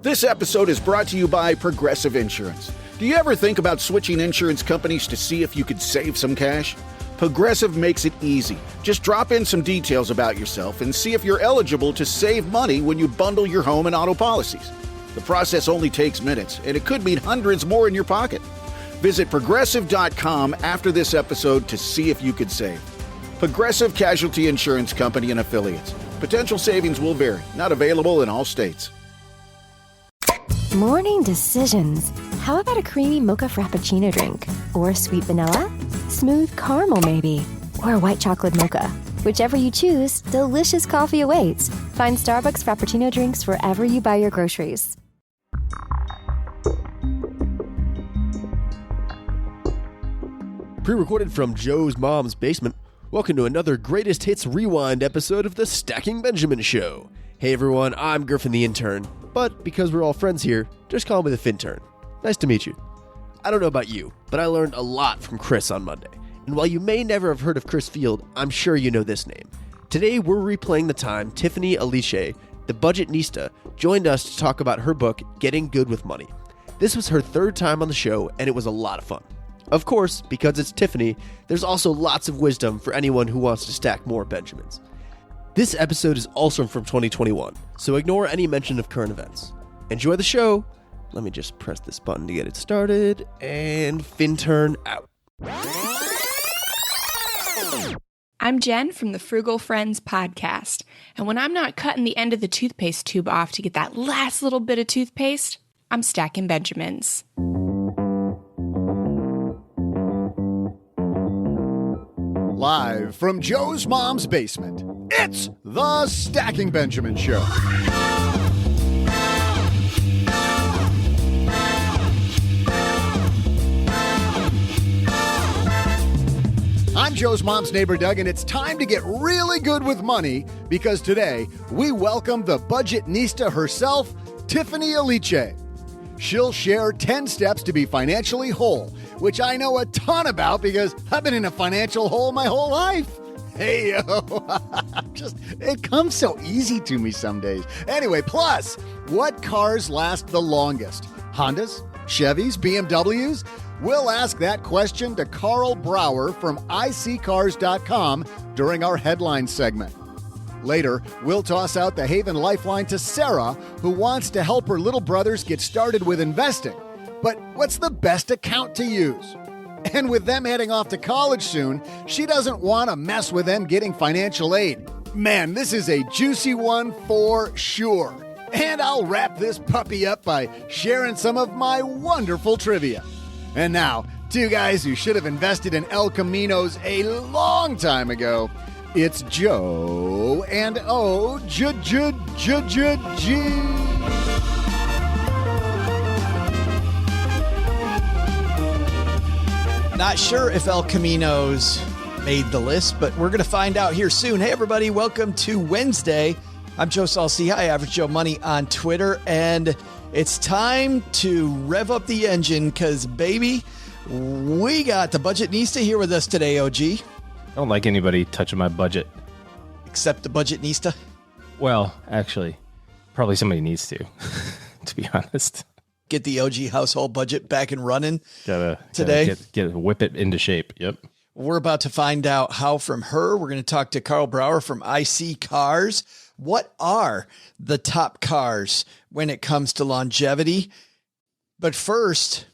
This episode is brought to you by Progressive Insurance. Do you ever think about switching insurance companies to see if you could save some cash? Progressive makes it easy. Just drop in some details about yourself and see if you're eligible to save money when you bundle your home and auto policies. The process only takes minutes, and it could mean hundreds more in your pocket. Visit Progressive.com after this episode to see if you could save. Progressive Casualty Insurance Company and Affiliates. Potential savings will vary. Not available in all states. Morning decisions. How about a creamy mocha frappuccino drink? Or sweet vanilla? Smooth caramel maybe? Or a white chocolate mocha? Whichever you choose, delicious coffee awaits. Find Starbucks Frappuccino drinks wherever you buy your groceries. Pre-recorded from Joe's mom's basement, welcome to another Greatest Hits Rewind episode of the Stacking Benjamin Show. Hey everyone, I'm Griffin the intern, but because we're all friends here, just call me the Fintern. Nice to meet you. I don't know about you, but I learned a lot from Chris on Monday. And while you may never have heard of Chris Field, I'm sure you know this name. Today we're replaying the time Tiffany Aliche, the Budgetnista, joined us to talk about her book, Getting Good with Money. This was her third time on the show, and it was a lot of fun. Of course, because it's Tiffany, there's also lots of wisdom for anyone who wants to stack more Benjamins. This episode is also from 2021, so ignore any mention of current events. Enjoy the show. Let me just press this button to get it started, and Fintern out. I'm Jen from the Frugal Friends podcast, and when I'm not cutting the end of the toothpaste tube off to get that last little bit of toothpaste, I'm stacking Benjamins. Live from Joe's mom's basement, it's the Stacking Benjamin Show. I'm Joe's mom's neighbor, Doug, and it's time to get really good with money because today we welcome the Budgetnista herself, Tiffany Aliche. She'll share 10 steps to be financially whole, which I know a ton about because I've been in a financial hole my whole life. Hey, yo, it comes so easy to me some days. Anyway, plus, what cars last the longest? Hondas? Chevys? BMWs? We'll ask that question to Carl Brower from iSeeCars.com during our headline segment. Later, we'll toss out the Haven Lifeline to Sarah, who wants to help her little brothers get started with investing. But what's the best account to use? And with them heading off to college soon, she doesn't want to mess with them getting financial aid. Man, this is a juicy one for sure. And I'll wrap this puppy up by sharing some of my wonderful trivia. And now, two guys who should have invested in El Caminos a long time ago. It's Joe and O-G. Not sure if El Caminos made the list, but we're going to find out here soon. Hey, everybody, welcome to Wednesday. I'm Joe Salciha, Average Joe Money on Twitter, and it's time to rev up the engine because, baby, we got the Budgetnista here with us today, OG. I don't like anybody touching my budget. Except the Budgetnista? Well, actually, probably somebody needs to be honest. Get the OG household budget back and running today. Whip it into shape. Yep. We're about to find out how from her. We're going to talk to Carl Brower from IC Cars. What are the top cars when it comes to longevity? But first,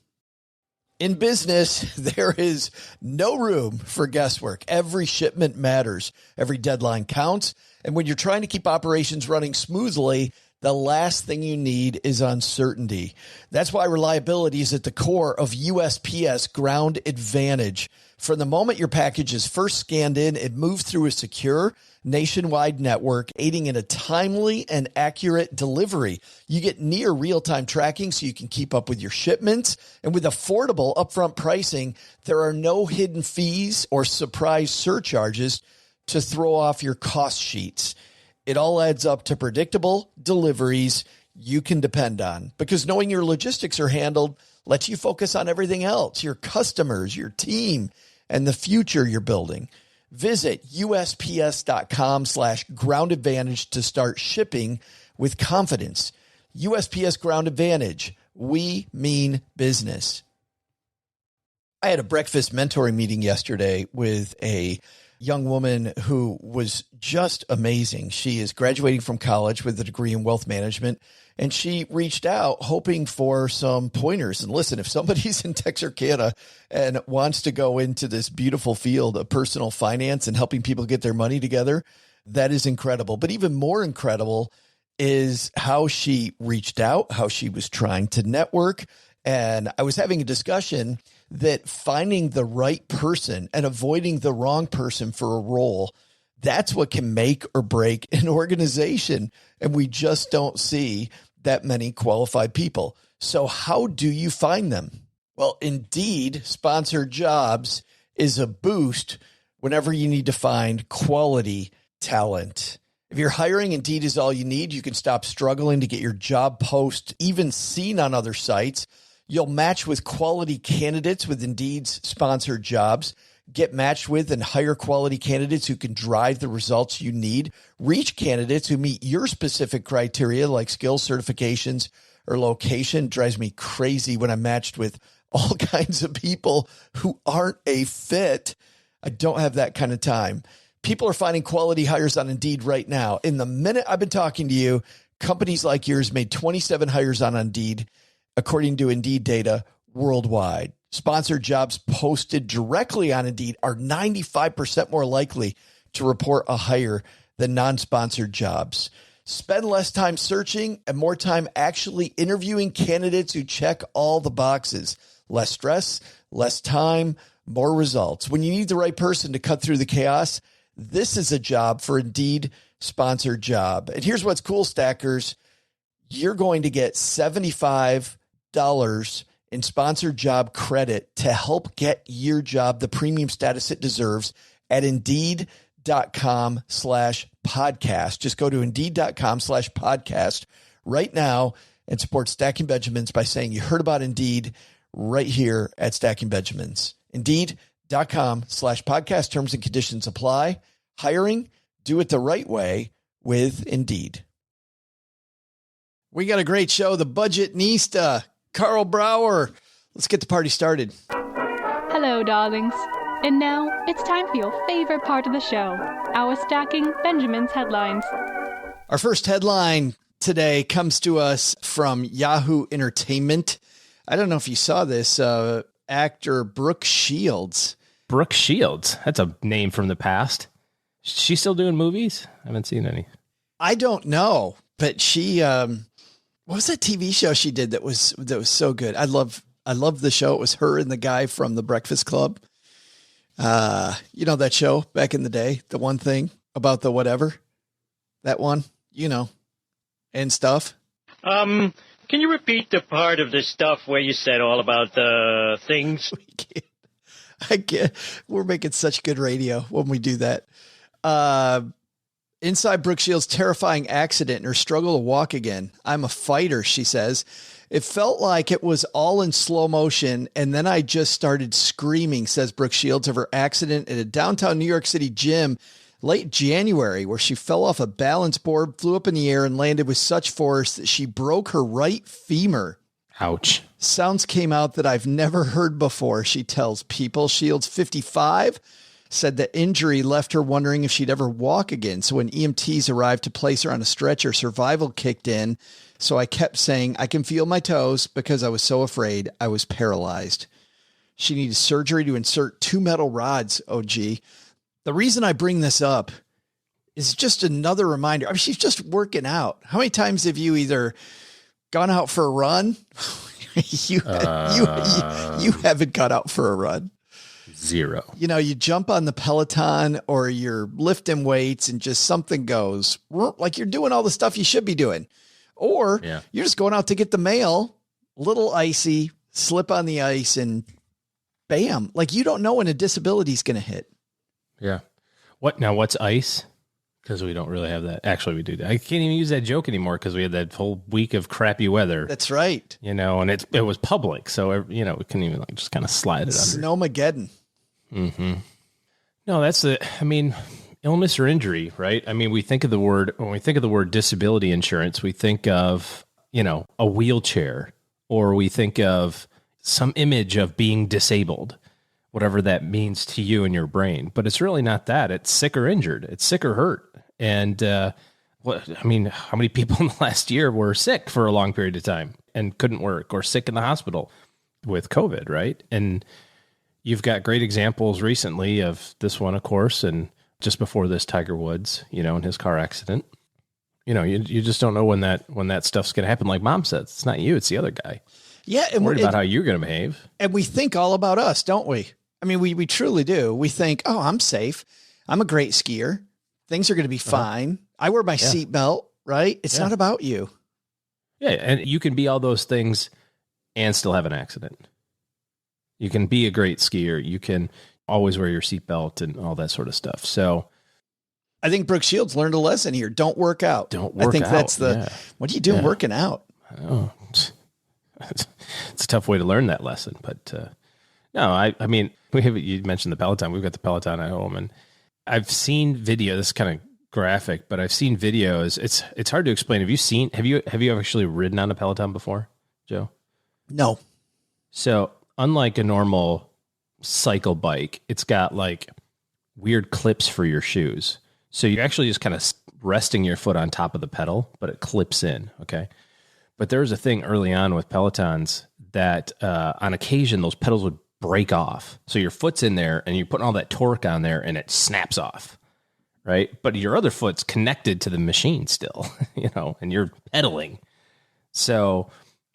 in business, there is no room for guesswork. Every shipment matters. Every deadline counts. And when you're trying to keep operations running smoothly, the last thing you need is uncertainty. That's why reliability is at the core of USPS Ground Advantage. From the moment your package is first scanned in, it moves through a secure nationwide network, aiding in a timely and accurate delivery. You get near real-time tracking so you can keep up with your shipments. And with affordable upfront pricing, there are no hidden fees or surprise surcharges to throw off your cost sheets. It all adds up to predictable deliveries you can depend on, because knowing your logistics are handled lets you focus on everything else, your customers, your team, and the future you're building. Visit USPS.com/ground advantage to start shipping with confidence. USPS Ground Advantage. We mean business. I had a breakfast mentoring meeting yesterday with a young woman who was just amazing. She is graduating from college with a degree in wealth management, and she reached out hoping for some pointers. And listen, if somebody's in Texarkana and wants to go into this beautiful field of personal finance and helping people get their money together, that is incredible. But even more incredible is how she reached out, how she was trying to network. And I was having a discussion that finding the right person and avoiding the wrong person for a role, that's what can make or break an organization. And we just don't see that many qualified people. So how do you find them? Well, Indeed sponsored jobs is a boost whenever you need to find quality talent. If you're hiring, Indeed is all you need. You can stop struggling to get your job post even seen on other sites. You'll match with quality candidates with Indeed's sponsored jobs. Get matched with and hire quality candidates who can drive the results you need. Reach candidates who meet your specific criteria like skills, certifications, or location. It drives me crazy when I'm matched with all kinds of people who aren't a fit. I don't have that kind of time. People are finding quality hires on Indeed right now. In the minute I've been talking to you, companies like yours made 27 hires on Indeed, according to Indeed data worldwide. Sponsored jobs posted directly on Indeed are 95% more likely to report a hire than non-sponsored jobs. Spend less time searching and more time actually interviewing candidates who check all the boxes. Less stress, less time, more results. When you need the right person to cut through the chaos, this is a job for Indeed sponsored job. And here's what's cool, stackers. You're going to get $75 in sponsored job credit to help get your job the premium status it deserves at Indeed.com/podcast. Just go to Indeed.com/podcast right now and support Stacking Benjamins by saying you heard about Indeed right here at Stacking Benjamins. Indeed.com/podcast. Terms and conditions apply. Hiring, do it the right way with Indeed. We got a great show, the Budgetnista, Carl Brower. Let's get the party started. Hello, darlings. And now it's time for your favorite part of the show, our Stacking Benjamins headlines. Our first headline today comes to us from Yahoo Entertainment. I don't know if you saw this, actor Brooke Shields. Brooke Shields. That's a name from the past. She's still doing movies? I haven't seen any. I don't know, but she, what was that TV show she did that was so good? I love the show. It was her and the guy from The Breakfast Club. You know that show back in the day, the one thing about the whatever, that one, you know, and stuff. Can you repeat the part of this stuff where you said all about the things? I can't. We're making such good radio when we do that. Inside Brooke Shields' terrifying accident and her struggle to walk again. I'm a fighter, she says. It felt like it was all in slow motion, and then I just started screaming, says Brooke Shields, of her accident at a downtown New York City gym late January, where she fell off a balance board, flew up in the air, and landed with such force that she broke her right femur. Ouch. Sounds came out that I've never heard before, she tells People. Shields, 55, said the injury left her wondering if she'd ever walk again. So when EMTs arrived to place her on a stretcher, survival kicked in. So I kept saying, I can feel my toes, because I was so afraid I was paralyzed. She needed surgery to insert 2 metal rods, OG. The reason I bring this up is just another reminder. I mean, she's just working out. How many times have you either gone out for a run? You haven't gone out for a run. 0. You know, you jump on the Peloton or you're lifting weights and just something goes like you're doing all the stuff you should be doing. Or you're just going out to get the mail, little icy, slip on the ice and bam. Like you don't know when a disability is going to hit. Yeah. What's ice? Because we don't really have that. Actually, we do. I can't even use that joke anymore because we had that whole week of crappy weather. That's right. You know, and it was public. So, you know, we couldn't even like just kind of slide it under. Snowmageddon. Mm-hmm. No, that's illness or injury, right? I mean, when we think of the word disability insurance, we think of, a wheelchair, or we think of some image of being disabled, whatever that means to you in your brain. But it's really not that. It's sick or injured. It's sick or hurt. And how many people in the last year were sick for a long period of time and couldn't work, or sick in the hospital with COVID, right? And you've got great examples recently of this one, of course, and just before this, Tiger Woods, in his car accident. You just don't know when that stuff's going to happen. Like Mom said, it's not you, it's the other guy. Yeah, and worried about how you're going to behave. And we think all about us, don't we? I mean, we truly do. We think, oh, I'm safe. I'm a great skier. Things are going to be fine. I wear my seatbelt, right? It's not about you. Yeah, and you can be all those things and still have an accident. You can be a great skier. You can always wear your seatbelt and all that sort of stuff. So I think Brooke Shields learned a lesson here. Don't work out. I think that's what are you doing working out? I know. It's a tough way to learn that lesson, but no, I mean, you mentioned the Peloton. We've got the Peloton at home, and I've seen video. This is kind of graphic, but I've seen videos. It's hard to explain. Have you actually ridden on a Peloton before, Joe? No. So unlike a normal cycle bike, it's got like weird clips for your shoes. So you're actually just kind of resting your foot on top of the pedal, but it clips in. Okay. But there was a thing early on with Pelotons that on occasion those pedals would break off. So your foot's in there and you're putting all that torque on there and it snaps off. Right. But your other foot's connected to the machine still, and you're pedaling. So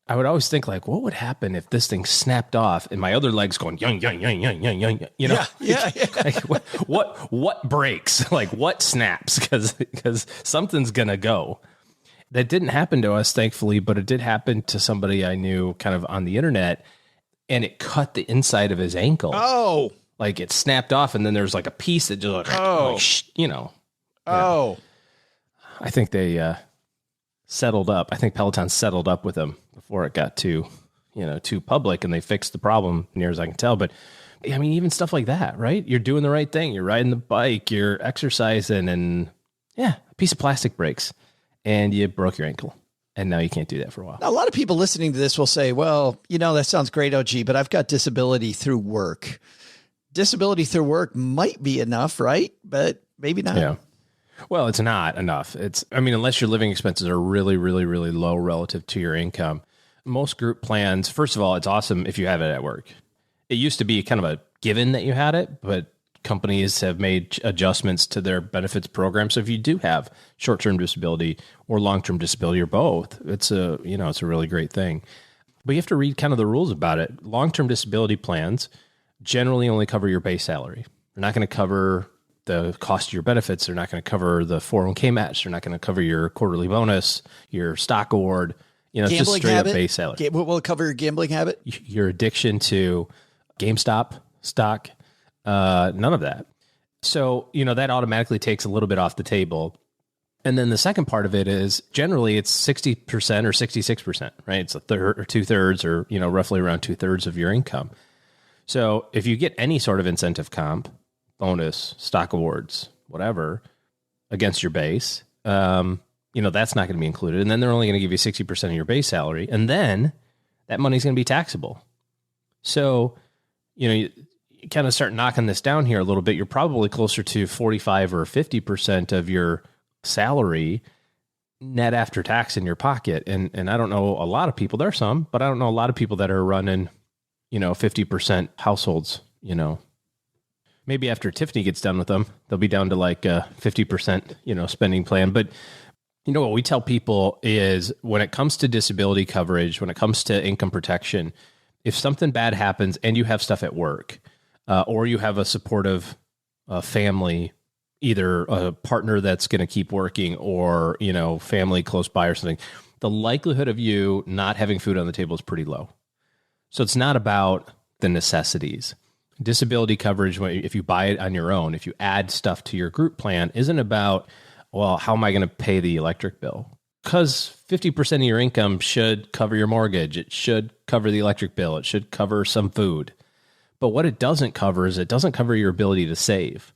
I would always think like, what would happen if this thing snapped off and my other leg's going, young, Yeah. Like, what breaks? Like what snaps? Because something's going to go. That didn't happen to us, thankfully, but it did happen to somebody I knew kind of on the internet, and it cut the inside of his ankle. Oh, like it snapped off, and then there's like a piece that just I think they settled up. I think Peloton settled up with them before it got too public, and they fixed the problem, near as I can tell. But I mean, even stuff like that, right? You're doing the right thing. You're riding the bike. You're exercising, and a piece of plastic breaks. And you broke your ankle, and now you can't do that for a while. Now, a lot of people listening to this will say, well, that sounds great, OG, but I've got disability through work. Disability through work might be enough, right? But maybe not. Yeah. Well, it's not enough. Unless your living expenses are really, really, really low relative to your income. Most group plans, first of all, it's awesome if you have it at work. It used to be kind of a given that you had it, but companies have made adjustments to their benefits program. So if you do have short-term disability or long-term disability or both, it's a really great thing. But you have to read kind of the rules about it. Long-term disability plans generally only cover your base salary. They're not going to cover the cost of your benefits. They're not going to cover the 401k match. They're not going to cover your quarterly bonus, your stock award. It's just straight up base salary. Will it cover your gambling habit? Your addiction to GameStop stock. None of that. So, that automatically takes a little bit off the table. And then the second part of it is generally it's 60% or 66%, right? It's a third or 2/3 or, roughly around 2/3 of your income. So if you get any sort of incentive comp, bonus, stock awards, whatever, against your base, that's not going to be included. And then they're only going to give you 60% of your base salary. And then that money's going to be taxable. So, you kind of start knocking this down here a little bit, you're probably closer to 45 or 50% of your salary net after tax in your pocket. And I don't know a lot of people, there are some, but I don't know a lot of people that are running, 50% households, maybe after Tiffany gets done with them, they'll be down to like 50%, spending plan. But what we tell people is when it comes to disability coverage, when it comes to income protection, if something bad happens and you have stuff at work, or you have a supportive family, either a partner that's going to keep working or, family close by or something, the likelihood of you not having food on the table is pretty low. So it's not about the necessities. Disability coverage, if you buy it on your own, if you add stuff to your group plan, isn't about, well, how am I going to pay the electric bill? Because 50% of your income should cover your mortgage. It should cover the electric bill. It should cover some food. But what it doesn't cover is it doesn't cover your ability to save.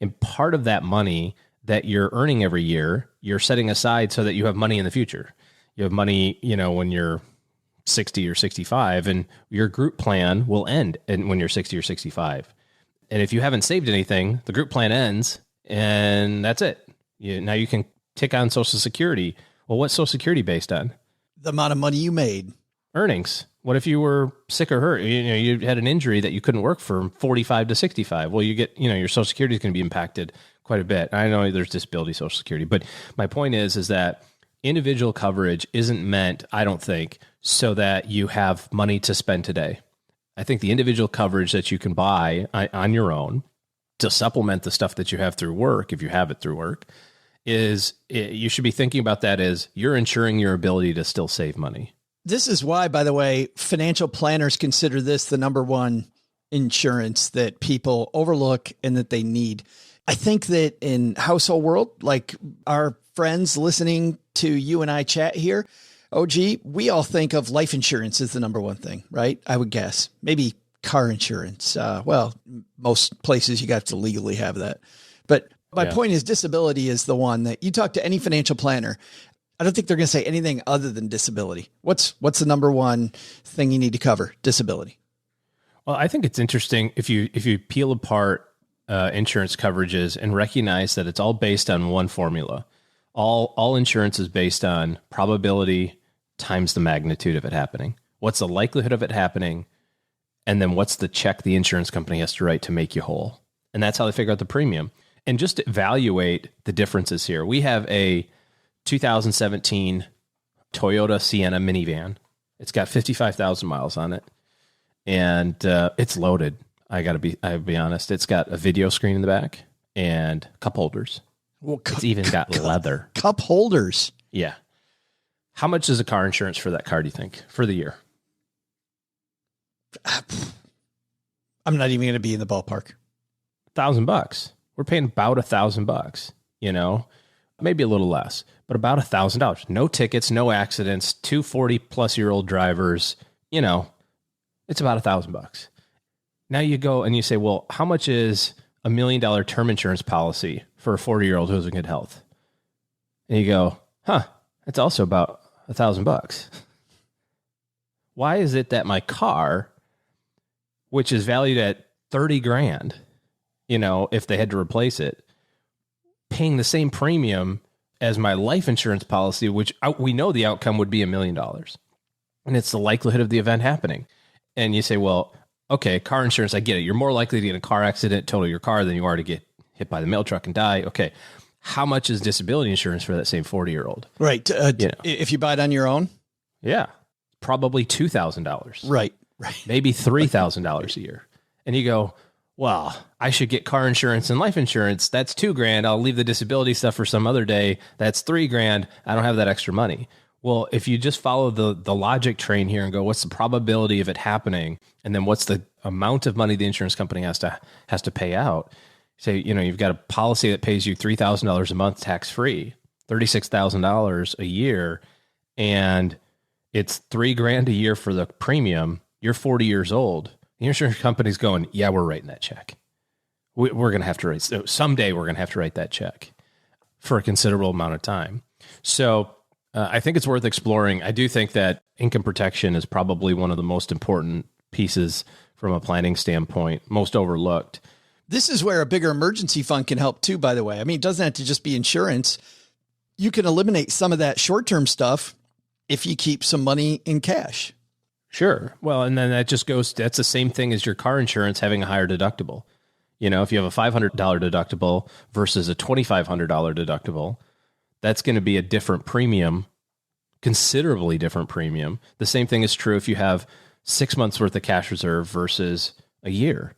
And part of that money that you're earning every year, you're setting aside so that you have money in the future. You have money, when you're 60 or 65, and your group plan will end when you're 60 or 65. And if you haven't saved anything, the group plan ends and that's it. Now you can tick on Social Security. Well, what's Social Security based on? The amount of money you made. Earnings. What if you were sick or hurt? You had an injury that you couldn't work from 45 to 65. Well, you get, your Social Security is going to be impacted quite a bit. I know there's disability Social Security, but my point is that individual coverage isn't meant, I don't think, so that you have money to spend today. I think the individual coverage that you can buy on your own to supplement the stuff that you have through work, if you have it through work, you should be thinking about that as you're ensuring your ability to still save money. This is why, by the way, financial planners consider this the number one insurance that people overlook and that they need. I think that in household world, like our friends listening to you and I chat here, OG, we all think of life insurance as the number one thing, right? I would guess. Maybe car insurance. Most places you got to legally have that. But my point is disability is the one that you talk to any financial planner. I don't think they're going to say anything other than disability. What's the number one thing you need to cover? Disability. Well, I think it's interesting if you peel apart insurance coverages and recognize that it's all based on one formula. All insurance is based on probability times the magnitude of it happening. What's the likelihood of it happening? And then what's the check the insurance company has to write to make you whole? And that's how they figure out the premium. And just to evaluate the differences here, we have a 2017 Toyota Sienna minivan. It's got 55,000 miles on it, and it's loaded. I'll be honest. It's got a video screen in the back and cup holders. Well, it's even got leather. Cup holders. Yeah. How much is a car insurance for that car, do you think, for the year? I'm not even going to be in the ballpark. $1,000. We're paying about $1,000, maybe a little less, but about $1,000. No tickets, no accidents, 240-plus-year-old drivers, it's about $1,000. Now you go and you say, well, how much is $1 million term insurance policy for a 40-year-old who's in good health? And you go, it's also about $1,000. Why is it that my car, which is valued at $30,000, if they had to replace it, paying the same premium as my life insurance policy, which we know the outcome would be $1 million. And it's the likelihood of the event happening. And you say, well, okay, car insurance, I get it. You're more likely to get in a car accident, total your car, than you are to get hit by the mail truck and die. Okay. How much is disability insurance for that same 40-year-old? Right. If you buy it on your own? Yeah. Probably $2,000. Right. Maybe $3,000 a year. And you go, well, I should get car insurance and life insurance. That's $2,000. I'll leave the disability stuff for some other day. That's $3,000. I don't have that extra money. Well, if you just follow the logic train here and go, what's the probability of it happening? And then what's the amount of money the insurance company has to pay out? Say, you've got a policy that pays you $3,000 a month tax-free, $36,000 a year, and it's $3,000 a year for the premium. You're 40 years old. The insurance company's going, yeah, we're writing that check. We're going to have to write, someday we're going to have to write that check for a considerable amount of time. So I think it's worth exploring. I do think that income protection is probably one of the most important pieces from a planning standpoint, most overlooked. This is where a bigger emergency fund can help too, by the way. I mean, it doesn't have to just be insurance. You can eliminate some of that short-term stuff if you keep some money in cash. Sure. Well, and then that's the same thing as your car insurance having a higher deductible. If you have a $500 deductible versus a $2,500 deductible, that's going to be a different premium, considerably different premium. The same thing is true if you have 6 months worth of cash reserve versus a year.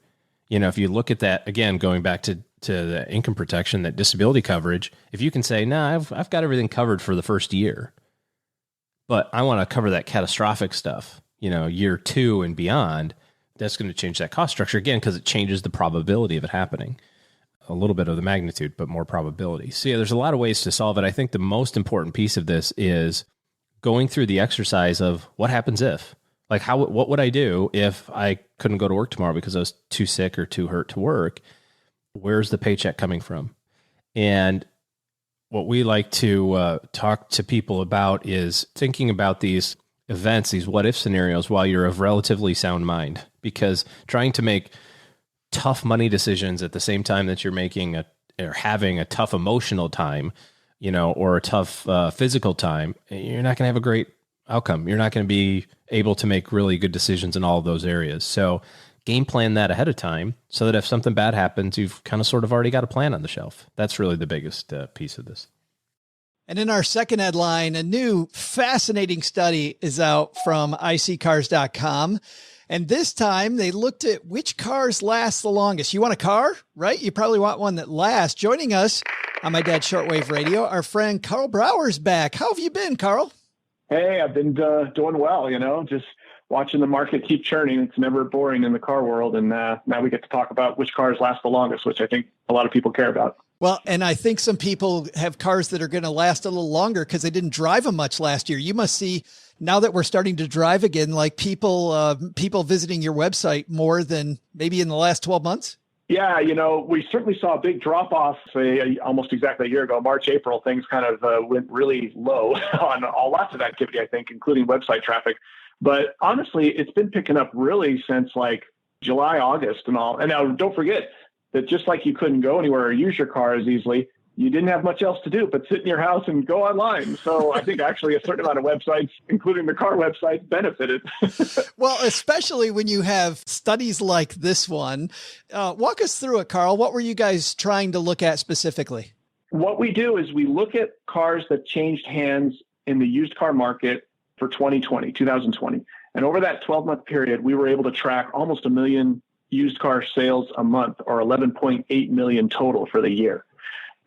If you look at that, again, going back to the income protection, that disability coverage, if you can say, I've got everything covered for the first year, but I want to cover that catastrophic stuff, year 2 and beyond, that's going to change that cost structure again, because it changes the probability of it happening. A little bit of the magnitude, but more probability. So there's a lot of ways to solve it. I think the most important piece of this is going through the exercise of what happens if. Like, what would I do if I couldn't go to work tomorrow because I was too sick or too hurt to work? Where's the paycheck coming from? And What we like to talk to people about is thinking about these events, these what if scenarios, while you're of relatively sound mind, because trying to make tough money decisions at the same time that you're making or having a tough emotional time, or a tough physical time, you're not going to have a great outcome. You're not going to be able to make really good decisions in all of those areas. So game plan that ahead of time so that if something bad happens, you've kind of sort of already got a plan on the shelf. That's really the biggest piece of this. And in our second headline, a new fascinating study is out from ICCars.com. And this time they looked at which cars last the longest. You want a car, right? You probably want one that lasts. Joining us on My Dad's Shortwave Radio, our friend Carl Brower's back. How have you been, Carl? Hey, I've been doing well, just watching the market keep churning. It's never boring in the car world. And now we get to talk about which cars last the longest, which I think a lot of people care about. Well, and I think some people have cars that are going to last a little longer because they didn't drive them much last year. You must see now that we're starting to drive again, like people visiting your website more than maybe in the last 12 months. Yeah, we certainly saw a big drop off, say almost exactly a year ago, March, April. Things kind of went really low on lots of activity, I think, including website traffic. But honestly, it's been picking up really since like July, August and all. And now don't forget that just like you couldn't go anywhere or use your car as easily, you didn't have much else to do but sit in your house and go online. So I think actually a certain amount of websites, including the car websites, benefited. Well, especially when you have studies like this one. Walk us through it, Carl. What were you guys trying to look at specifically? What we do is we look at cars that changed hands in the used car market for 2020. And over that 12-month period, we were able to track almost 1 million used car sales a month, or 11.8 million total for the year.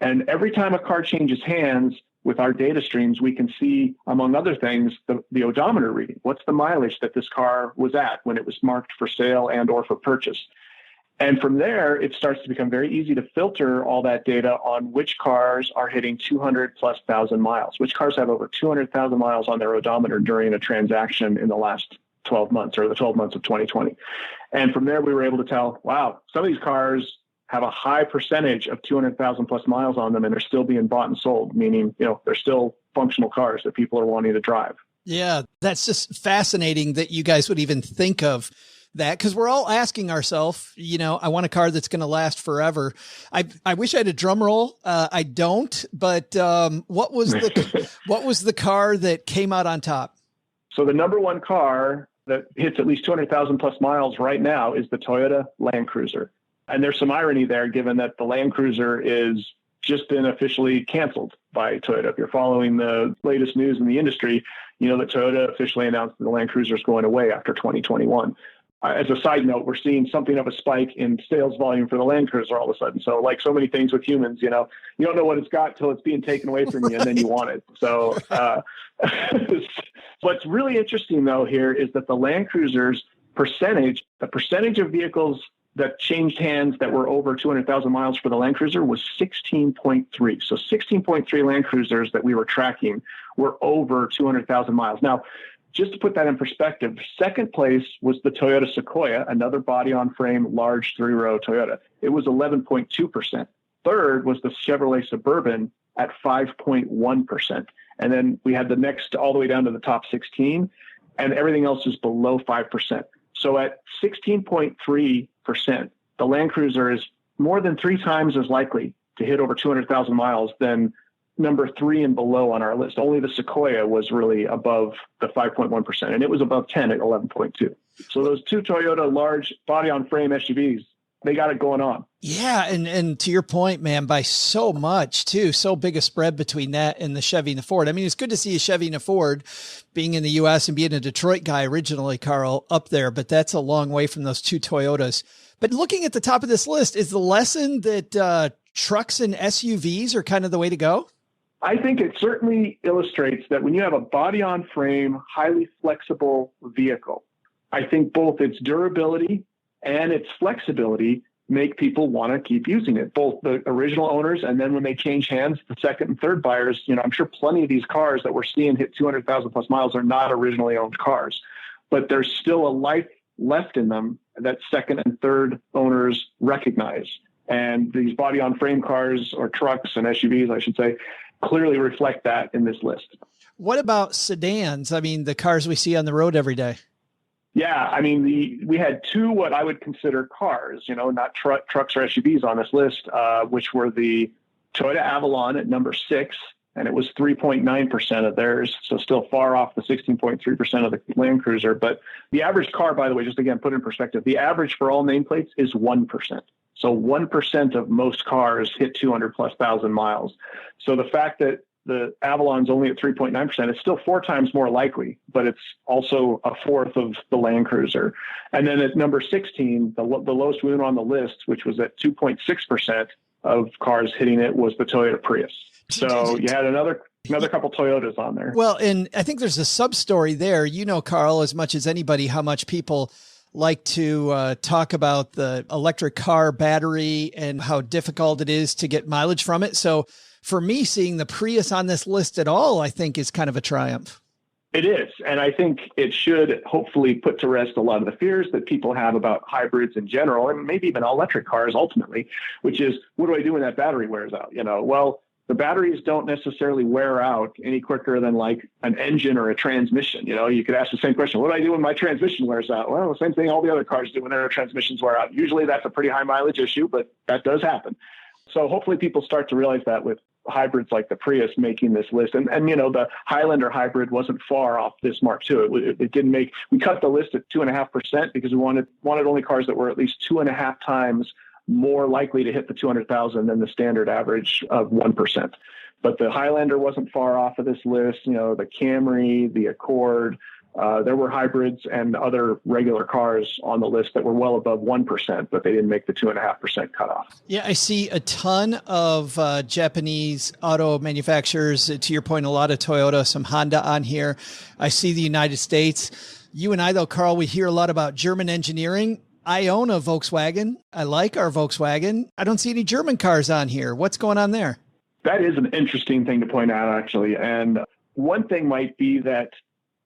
And every time a car changes hands with our data streams, we can see, among other things, the odometer reading. What's the mileage that this car was at when it was marked for sale and or for purchase? And from there, it starts to become very easy to filter all that data on which cars are hitting 200,000+ miles, which cars have over 200,000 miles on their odometer during a transaction in the last 12 months or the 12 months of 2020. And from there, we were able to tell, wow, some of these cars have a high percentage of 200,000+ miles on them, and they're still being bought and sold, meaning, they're still functional cars that people are wanting to drive. Yeah, that's just fascinating that you guys would even think of that, because we're all asking ourselves, I want a car that's going to last forever. I wish I had a drum roll. I don't, but what was the car that came out on top? So the number one car that hits at least 200,000+ miles right now is the Toyota Land Cruiser. And there's some irony there, given that the Land Cruiser is just been officially canceled by Toyota. If you're following the latest news in the industry, that Toyota officially announced that the Land Cruiser is going away after 2021. As a side note, we're seeing something of a spike in sales volume for the Land Cruiser all of a sudden. So like so many things with humans, you don't know what it's got till it's being taken away from you and then you want it. So what's really interesting though here is that the Land Cruiser's the percentage of vehicles that changed hands that were over 200,000 miles for the Land Cruiser was 16.3. So 16.3 Land Cruisers that we were tracking were over 200,000 miles. Now, just to put that in perspective, second place was the Toyota Sequoia, another body-on-frame, large three-row Toyota. It was 11.2%. Third was the Chevrolet Suburban at 5.1%. And then we had the next all the way down to the top 16, and everything else is below 5%. So at 16.3%, the Land Cruiser is more than 3 times as likely to hit over 200,000 miles than number 3 and below on our list. Only the Sequoia was really above the 5.1%, and it was above 10 at 11.2. So those two Toyota large body-on-frame SUVs, they got it going on. Yeah, and to your point, man, by so much too, so big a spread between that and the Chevy and the Ford. I mean, it's good to see a Chevy and a Ford being in the U.S. and being a Detroit guy originally, Carl, up there, but that's a long way from those two Toyotas. But looking at the top of this list, is the lesson that trucks and SUVs are kind of the way to go? I think it certainly illustrates that when you have a body-on-frame, highly flexible vehicle, I think both its durability and its flexibility make people want to keep using it, both the original owners and then when they change hands, the second and third buyers. I'm sure plenty of these cars that we're seeing hit 200,000+ miles are not originally owned cars, but there's still a life left in them that second and third owners recognize. And these body-on-frame cars, or trucks and SUVs, I should say, clearly reflect that in this list. What about sedans? I mean, the cars we see on the road every day. Yeah, I mean, we had two what I would consider cars, not trucks or SUVs on this list, which were the Toyota Avalon at number 6, and it was 3.9% of theirs, so still far off the 16.3% of the Land Cruiser. But the average car, by the way, just again, put in perspective, the average for all nameplates is 1%. So 1% of most cars hit 200,000+ miles. So the fact that the Avalon's only at 3.9%, it's still 4 times more likely, but it's also a fourth of the Land Cruiser. And then at number 16, the lowest we went on the list, which was at 2.6% of cars hitting it, was the Toyota Prius. So you had another couple Toyotas on there. Well, and I think there's a sub-story there. Carl, as much as anybody, how much people like to talk about the electric car battery and how difficult it is to get mileage from it. So for me, seeing the Prius on this list at all, I think is kind of a triumph. It is. And I think it should hopefully put to rest a lot of the fears that people have about hybrids in general, and maybe even electric cars ultimately, which is, what do I do when that battery wears out? Well, the batteries don't necessarily wear out any quicker than like an engine or a transmission. You could ask the same question, what do I do when my transmission wears out? Well, the same thing all the other cars do when their transmissions wear out. Usually that's a pretty high mileage issue, but that does happen. So hopefully people start to realize that with hybrids like the Prius making this list. And the Highlander hybrid wasn't far off this mark too. It didn't make, we cut the list at 2.5% because we wanted only cars that were at least 2.5 times more likely to hit the 200,000 than the standard average of 1%. But the Highlander wasn't far off of this list. The Camry, the Accord, there were hybrids and other regular cars on the list that were well above 1%, but they didn't make the 2.5% cutoff. Yeah, I see a ton of Japanese auto manufacturers. To your point, a lot of Toyota, some Honda on here. I see the United States. You and I, though, Carl, we hear a lot about German engineering. I own a Volkswagen. I like our Volkswagen. I don't see any German cars on here. What's going on there? That is an interesting thing to point out, actually. And one thing might be that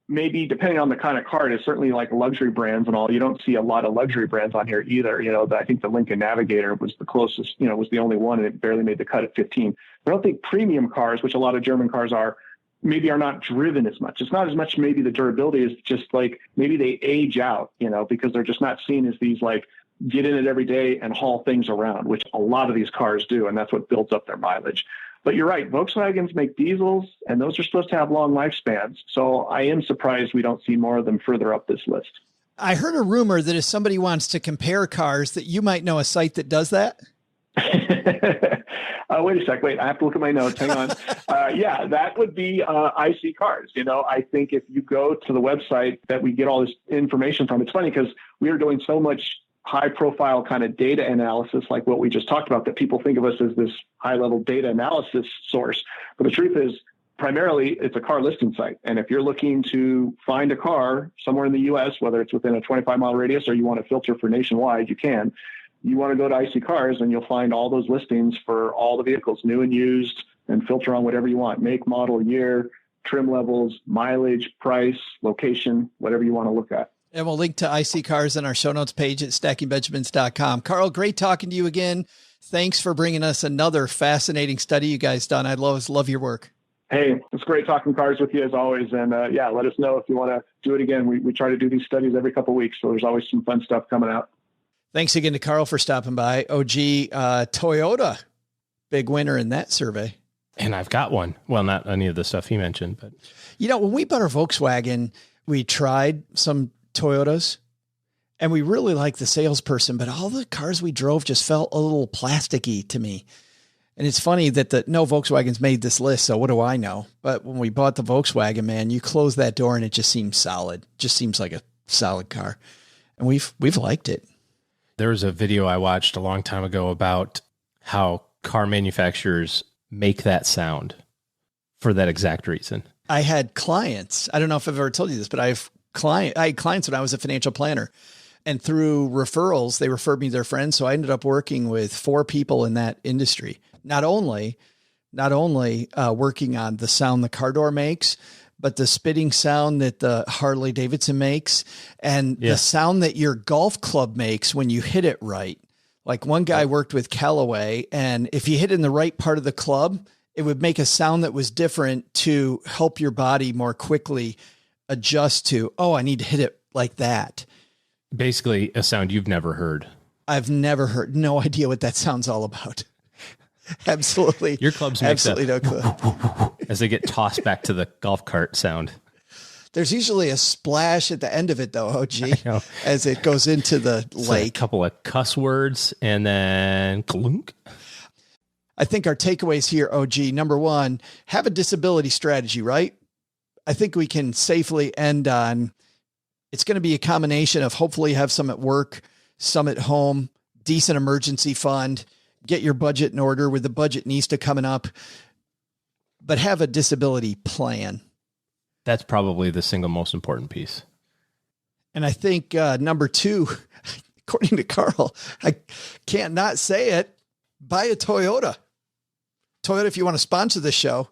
maybe depending on the kind of car, it's certainly like luxury brands and all. You don't see a lot of luxury brands on here either. I think the Lincoln Navigator was the closest, was the only one, and it barely made the cut at 15. But I don't think premium cars, which a lot of German cars are not driven as much. It's not as much maybe the durability is just like maybe they age out, because they're just not seen as these like get in it every day and haul things around, which a lot of these cars do. And that's what builds up their mileage. But you're right. Volkswagens make diesels, and those are supposed to have long lifespans. So I am surprised we don't see more of them further up this list. I heard a rumor that if somebody wants to compare cars, that you might know a site that does that. Wait a sec. Wait, I have to look at my notes. Hang on. Yeah, that would be IC Cars. I think if you go to the website that we get all this information from, it's funny because we are doing so much high profile kind of data analysis, like what we just talked about, that people think of us as this high level data analysis source. But the truth is, primarily, it's a car listing site. And if you're looking to find a car somewhere in the US, whether it's within a 25-mile radius or you want to filter for nationwide, you can. You want to go to IC Cars and you'll find all those listings for all the vehicles, new and used, and filter on whatever you want: make, model, year, trim levels, mileage, price, location, whatever you want to look at. And we'll link to IC Cars on our show notes page at stackingbenjamins.com. Carl, great talking to you again. Thanks for bringing us another fascinating study you guys done. I love your work. Hey, it's great talking cars with you as always. And let us know if you want to do it again. We try to do these studies every couple of weeks, so there's always some fun stuff coming out. Thanks again to Carl for stopping by. Toyota, big winner in that survey. And I've got one. Well, not any of the stuff he mentioned, but when we bought our Volkswagen, we tried some Toyotas and we really liked the salesperson, but all the cars we drove just felt a little plasticky to me. And it's funny that no Volkswagens made this list, so what do I know? But when we bought the Volkswagen, man, you close that door and it just seems solid. Just seems like a solid car. And we've liked it. There was a video I watched a long time ago about how car manufacturers make that sound for that exact reason. I had clients. I don't know if I've ever told you this, but I had clients when I was a financial planner, and through referrals, they referred me their friends. So I ended up working with 4 people in that industry. Not only working on the sound the car door makes, but the spitting sound that the Harley Davidson makes, and the sound that your golf club makes when you hit it right. Like one guy worked with Callaway, and if you hit in the right part of the club, it would make a sound that was different to help your body more quickly adjust to, oh, I need to hit it like that. Basically a sound you've never heard. I've never heard, no idea what that sound's all about. Absolutely. Your clubs make absolutely no clue. As they get tossed back to the golf cart sound. There's usually a splash at the end of it though, OG, as it goes into the lake. A couple of cuss words and then clunk. I think our takeaways here, OG, number one, have a disability strategy, right? I think we can safely end on, it's going to be a combination of hopefully have some at work, some at home, decent emergency fund, get your budget in order with the Budgetnista coming up, but have a disability plan. That's probably the single most important piece. And I think number two, according to Carl, I can't not say it, buy a Toyota. Toyota, if you want to sponsor this show.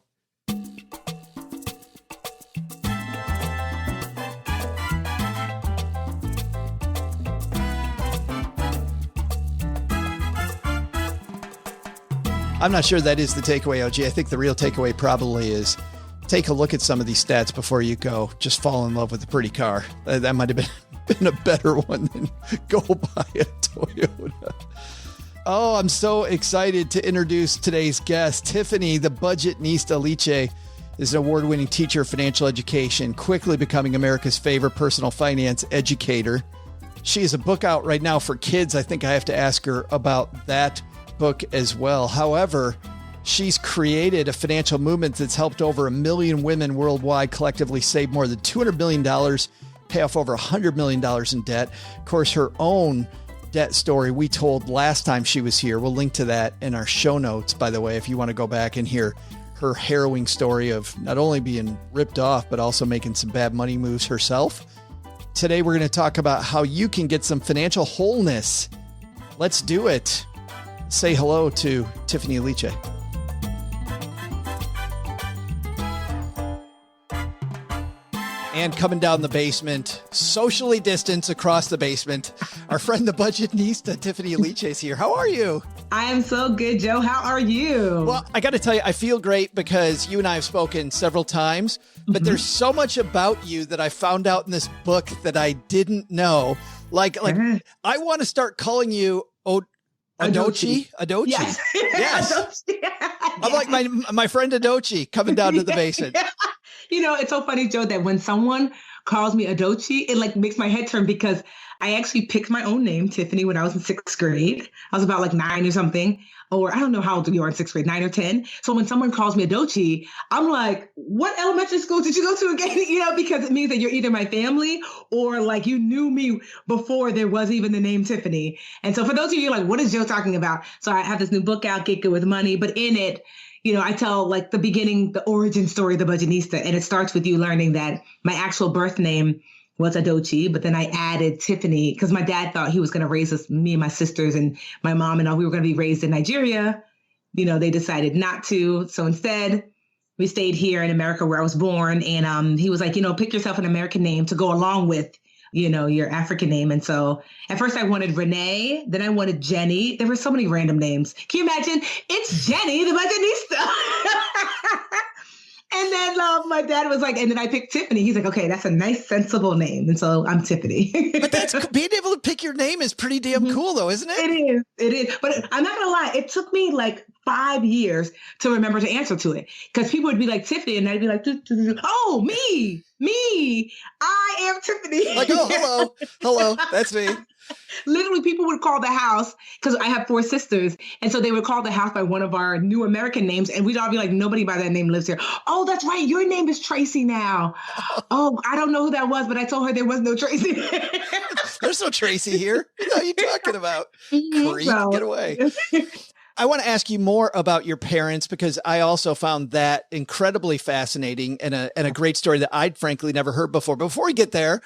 I'm not sure that is the takeaway, OG. I think the real takeaway probably is take a look at some of these stats before you go just fall in love with a pretty car. That might have been a better one than go buy a Toyota. Oh, I'm so excited to introduce today's guest. Tiffany, the Budgetnista Aliche, is an award-winning teacher of financial education, quickly becoming America's favorite personal finance educator. She has a book out right now for kids. I think I have to ask her about that book as well. However, she's created a financial movement that's helped over 1 million women worldwide collectively save more than $200 million, pay off over $100 million in debt. Of course, her own debt story we told last time she was here. We'll link to that in our show notes, by the way, if you want to go back and hear her harrowing story of not only being ripped off, but also making some bad money moves herself. Today, we're going to talk about how you can get some financial wholeness. Let's do it. Say hello to Tiffany Aliche. And coming down the basement, socially distanced across the basement, our friend the Budgetnista, Tiffany Aliche, is here. How are you? I am so good, Joe. How are you? Well, I got to tell you, I feel great because you and I have spoken several times, but there's so much about you that I found out in this book that I didn't know. Like I want to start calling you Adochi? Yes. Yes. I'm like my friend Adochi coming down to the basement. You know, it's so funny, Joe, that when someone calls me Adochi, it like makes my head turn because I actually picked my own name, Tiffany, when I was in 6th grade. I was about like 9 or something, or I don't know how old you are in 6th grade, 9 or 10. So when someone calls me Adochi, I'm like, what elementary school did you go to again? You know, because it means that you're either my family or like you knew me before there was even the name Tiffany. And so for those of you like, what is Joe talking about? So I have this new book out, Get Good with Money, but in it, you know, I tell like the beginning, the origin story of the Budgetnista, and it starts with you learning that my actual birth name was Adochi, but then I added Tiffany because my dad thought he was going to raise us, me and my sisters and my mom and all, we were going to be raised in Nigeria. You know, they decided not to. So instead, we stayed here in America where I was born. And he was like, you know, pick yourself an American name to go along with, you know, your African name. And so at first I wanted Renee, then I wanted Jenny. There were so many random names. Can you imagine? It's Jenny, the Budgetnista. And then my dad was like, and then I picked Tiffany. He's like, okay, that's a nice, sensible name. And so I'm Tiffany. But that's being able to pick your name is pretty damn cool though, isn't it? It is. But I'm not going to lie. It took me like 5 years to remember to answer to it because people would be like Tiffany and I'd be like, oh, me, I am Tiffany. Like, oh, hello, that's me. Literally, people would call the house because I have 4 sisters. And so they would call the house by one of our new American names. And we'd all be like, nobody by that name lives here. Oh, that's right. Your name is Tracy now. Oh, I don't know who that was, but I told her there was no Tracy. There's no Tracy here. What are you talking about? Creep, get away. I want to ask you more about your parents because I also found that incredibly fascinating and a great story that I'd frankly never heard before. Before we get there,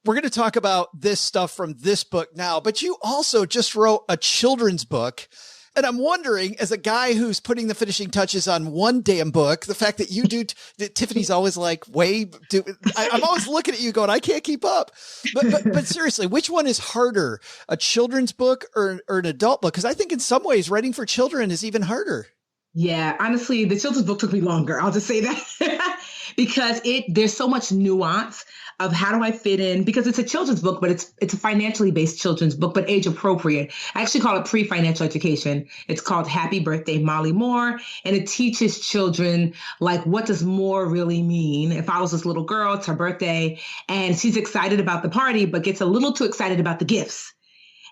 we're going to talk about this stuff from this book now, but you also just wrote a children's book. And I'm wondering, as a guy who's putting the finishing touches on one damn book, the fact that you do, Tiffany's always like, I'm always looking at you going, I can't keep up. But seriously, which one is harder, a children's book or an adult book? Because I think in some ways writing for children is even harder. Yeah, honestly, the children's book took me longer. I'll just say that because there's so much nuance of how do I fit in, because it's a children's book, but it's a financially based children's book, but age appropriate. I actually call it pre-financial education. It's called Happy Birthday, Molly Moore, and it teaches children like what does more really mean. It follows this little girl, it's her birthday, and she's excited about the party, but gets a little too excited about the gifts.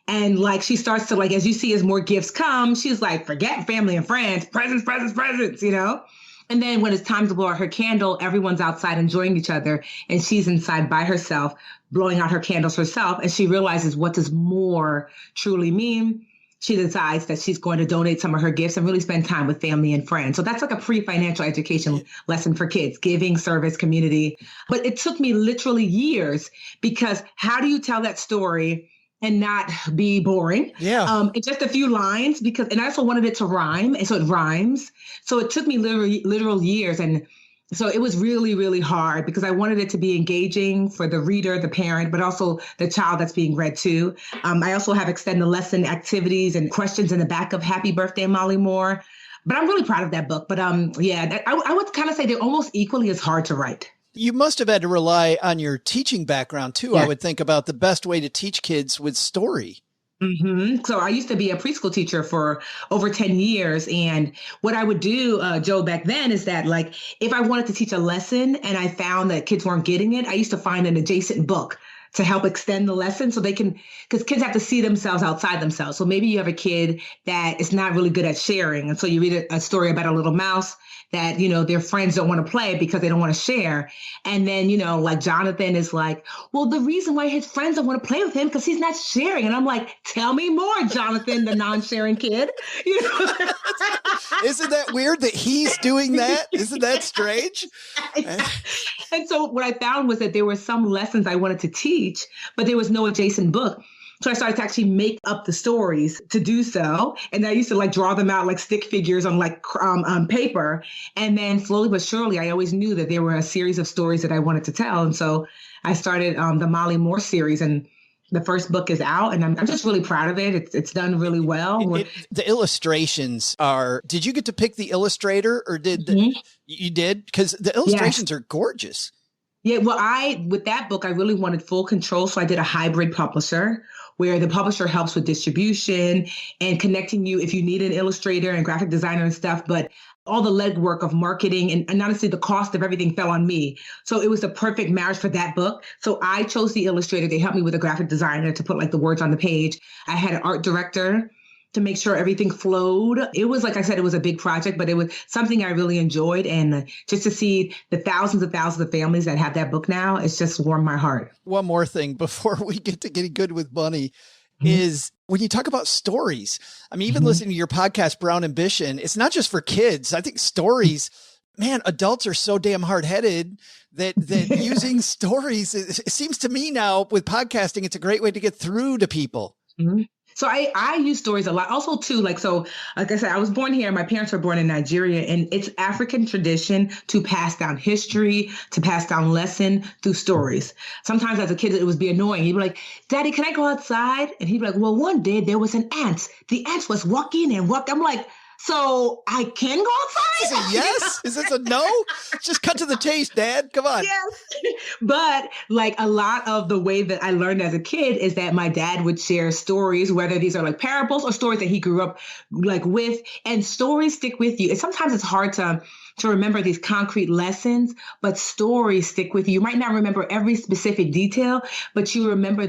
And like she starts to like, as you see, as more gifts come, she's like, forget family and friends, presents, presents, presents, you know? And then when it's time to blow out her candle, everyone's outside enjoying each other. And she's inside by herself, blowing out her candles herself. And she realizes what does more truly mean. She decides that she's going to donate some of her gifts and really spend time with family and friends. So that's like a pre-financial education lesson for kids, giving, service, community. But it took me literally years, because how do you tell that story and not be boring? Yeah. In just a few lines, and I also wanted it to rhyme. And so it rhymes. So it took me literal years. And so it was really, really hard because I wanted it to be engaging for the reader, the parent, but also the child that's being read to. I also have extended lesson activities and questions in the back of Happy Birthday, Molly Moore. But I'm really proud of that book. But I would kind of say they're almost equally as hard to write. You must have had to rely on your teaching background too. Yeah. I would think about the best way to teach kids with story. Mm-hmm. So I used to be a preschool teacher for over 10 years. And what I would do, Joe, back then is that like, if I wanted to teach a lesson and I found that kids weren't getting it, I used to find an adjacent book to help extend the lesson so they can, because kids have to see themselves outside themselves. So maybe you have a kid that is not really good at sharing. And so you read a story about a little mouse that, you know, their friends don't want to play because they don't want to share. And then, you know, like Jonathan is like, well, the reason why his friends don't want to play with him because he's not sharing. And I'm like, tell me more, Jonathan, the non-sharing kid. You know? Isn't that weird that he's doing that? Isn't that strange? And so what I found was that there were some lessons I wanted to teach, but there was no adjacent book. So I started to actually make up the stories to do so. And I used to like draw them out like stick figures on like paper. And then slowly but surely, I always knew that there were a series of stories that I wanted to tell. And so I started the Molly Moore series, and the first book is out, and I'm just really proud of it. It's done really well. The illustrations are, did you get to pick the illustrator or you did? Because the illustrations are gorgeous. Yeah, well, with that book, I really wanted full control. So I did a hybrid publisher where the publisher helps with distribution and connecting you if you need an illustrator and graphic designer and stuff. But all the legwork of marketing and honestly, the cost of everything fell on me. So it was the perfect marriage for that book. So I chose the illustrator. They helped me with a graphic designer to put like the words on the page. I had an art director to make sure everything flowed. It was, like I said, it was a big project, but it was something I really enjoyed. And just to see the thousands of families that have that book now, it's just warmed my heart. One more thing before we get to getting good with money is when you talk about stories. I mean, even listening to your podcast, Brown Ambition, it's not just for kids. I think stories, man, adults are so damn hard-headed that using stories, it seems to me now with podcasting, it's a great way to get through to people. Mm-hmm. So I use stories a lot. Also, too, like I said, I was born here. My parents were born in Nigeria, and it's African tradition to pass down history, to pass down lesson through stories. Sometimes as a kid, it would be annoying. He'd be like, Daddy, can I go outside? And he'd be like, well, one day there was an ant. The ant was walking and walking. I'm like, so I can go outside? Is it yes? Is this a no? Just cut to the chase, Dad. Come on. Yes. But like a lot of the way that I learned as a kid is that my dad would share stories, whether these are like parables or stories that he grew up like with, and stories stick with you. And sometimes it's hard to remember these concrete lessons, but stories stick with you. You might not remember every specific detail, but you remember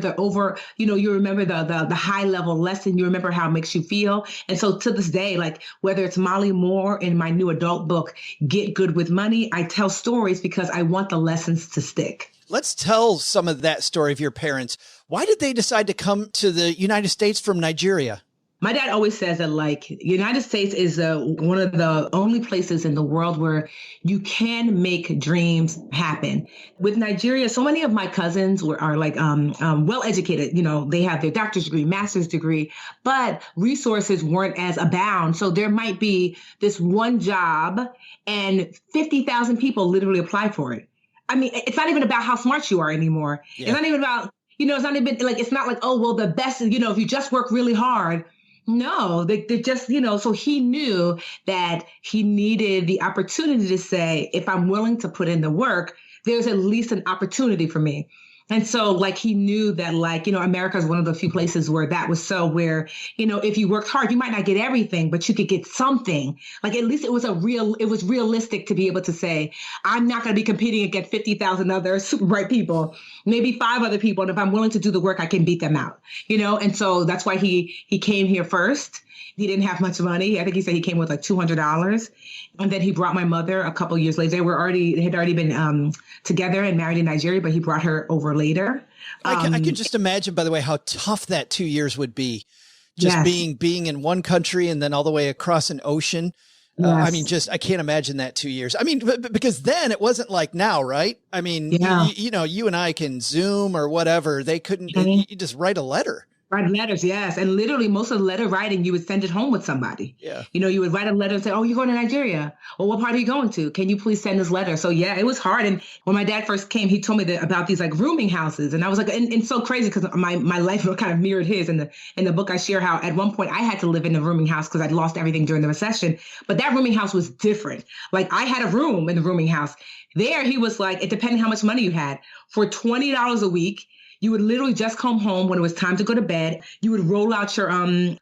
you remember the high level lesson. You remember how it makes you feel. And so to this day, like whether it's Molly Moore in my new adult book, Get Good with Money, I tell stories because I want the lessons to stick. Let's tell some of that story of your parents. Why did they decide to come to the United States from Nigeria? My dad always says that like United States is one of the only places in the world where you can make dreams happen. With Nigeria, so many of my cousins are like well educated. You know, they have their doctor's degree, master's degree, but resources weren't as abound. So there might be this one job and 50,000 people literally apply for it. I mean, it's not even about how smart you are anymore. Yeah. It's not even about, it's not even like, it's not like, oh, well, the best, if you just work really hard. No, they just, so he knew that he needed the opportunity to say, if I'm willing to put in the work, there's at least an opportunity for me. And so like he knew that like, America is one of the few places where that was so where, if you worked hard, you might not get everything, but you could get something. Like at least it was realistic to be able to say, I'm not going to be competing against 50,000 other super bright people, maybe 5 other people. And if I'm willing to do the work, I can beat them out, And so that's why he came here first. He didn't have much money. I think he said he came with like $200. And then he brought my mother a couple of years later. They had already been together and married in Nigeria, but he brought her over later. I can just imagine, by the way, how tough that 2 years would be. Just being in one country and then all the way across an ocean. Yes. I can't imagine that 2 years. Because then it wasn't like now, right? You and I can Zoom or whatever. They couldn't, you just write a letter. Write letters, yes. And literally most of the letter writing, you would send it home with somebody. Yeah. You would write a letter and say, oh, you're going to Nigeria. Well, what part are you going to? Can you please send this letter? So yeah, it was hard. And when my dad first came, he told me about these like rooming houses. And I was like, and so crazy because my life kind of mirrored his. In the book, I share how at one point I had to live in a rooming house because I'd lost everything during the recession. But that rooming house was different. Like I had a room in the rooming house. There, he was like, it depended how much money you had. For $20 a week, you would literally just come home when it was time to go to bed. You would roll out your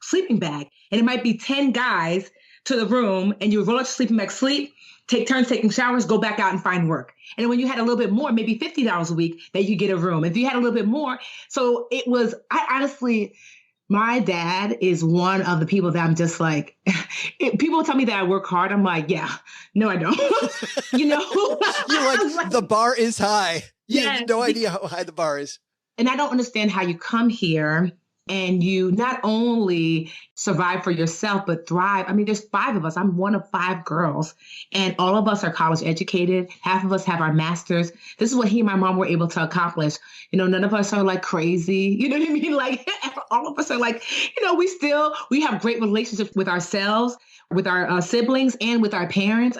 sleeping bag, and it might be 10 guys to the room, and you would roll out your sleeping bag, sleep, take turns taking showers, go back out and find work. And then when you had a little bit more, maybe $50 a week, that you get a room. If you had a little bit more, so it was. My dad is one of the people that I'm just like. People tell me that I work hard. I'm like, yeah, no, I don't. You're like the bar is high. You have no idea how high the bar is. And I don't understand how you come here and you not only survive for yourself, but thrive. There's 5 of us. I'm one of 5 girls, and all of us are college educated. Half of us have our masters. This is what he and my mom were able to accomplish. None of us are like crazy. You know what I mean? Like all of us are like, we have great relationships with ourselves, with our siblings, and with our parents.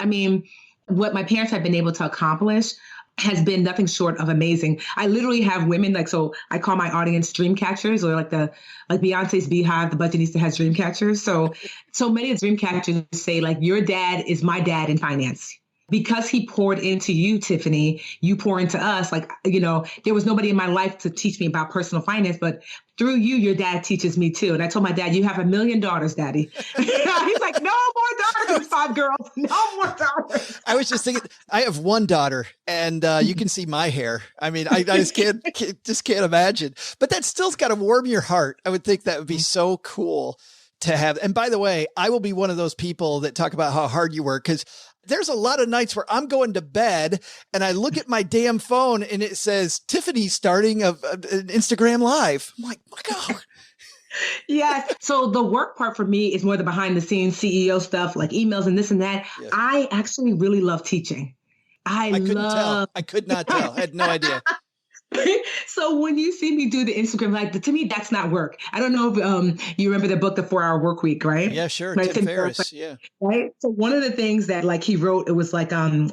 What my parents have been able to accomplish has been nothing short of amazing. I literally have women so I call my audience dream catchers, or like Beyonce's Beehive, the Budgetnista has dream catchers. So many of the dream catchers say like, your dad is my dad in finance. Because he poured into you, Tiffany, you pour into us. Like, there was nobody in my life to teach me about personal finance, but through you, your dad teaches me too. And I told my dad, you have 1 million daughters, Daddy. He's like, no more daughters, 5 girls, no more daughters. I was just thinking, I have 1 daughter, and you can see my hair. I just can't imagine. But that still's got to warm your heart. I would think that would be so cool to have. And by the way, I will be one of those people that talk about how hard you work, because there's a lot of nights where I'm going to bed and I look at my damn phone and it says Tiffany starting an Instagram live. I'm like, my God. Yes. So the work part for me is more the behind the scenes CEO stuff, like emails and this and that. Yeah. I actually really love teaching. I could not tell. I had no idea. So when you see me do the Instagram Live, to me, that's not work. I don't know if you remember the book, The 4-Hour Work Week, right? Yeah, sure. Right? Tim Ferriss, yeah. Right? So one of the things that like he wrote, it was like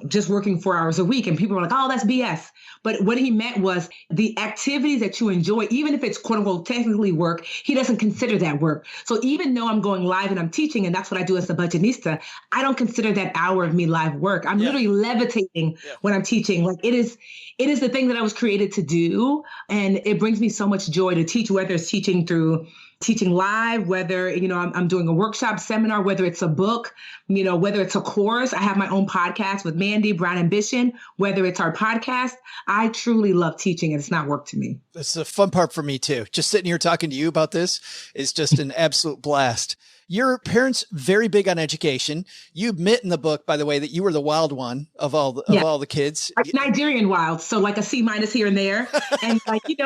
just working 4 hours a week. And people were like, oh, that's BS. But what he meant was the activities that you enjoy, even if it's quote unquote technically work, he doesn't consider that work. So even though I'm going live and I'm teaching, and that's what I do as the Budgetnista, I don't consider that hour of me live work. I'm literally levitating when I'm teaching. Like it is the thing that I was created to do. And it brings me so much joy to teach, whether it's teaching through teaching live, whether, I'm doing a workshop seminar, whether it's a book, whether it's a course. I have my own podcast with Mandy, Brown Ambition, whether it's our podcast. I truly love teaching, and it's not work to me. That's the fun part for me too. Just sitting here talking to you about this is just an absolute blast. Your parents very big on education. You admit in the book, by the way, that you were the wild one of all the kids. Nigerian wild, so like a C- here and there, and like and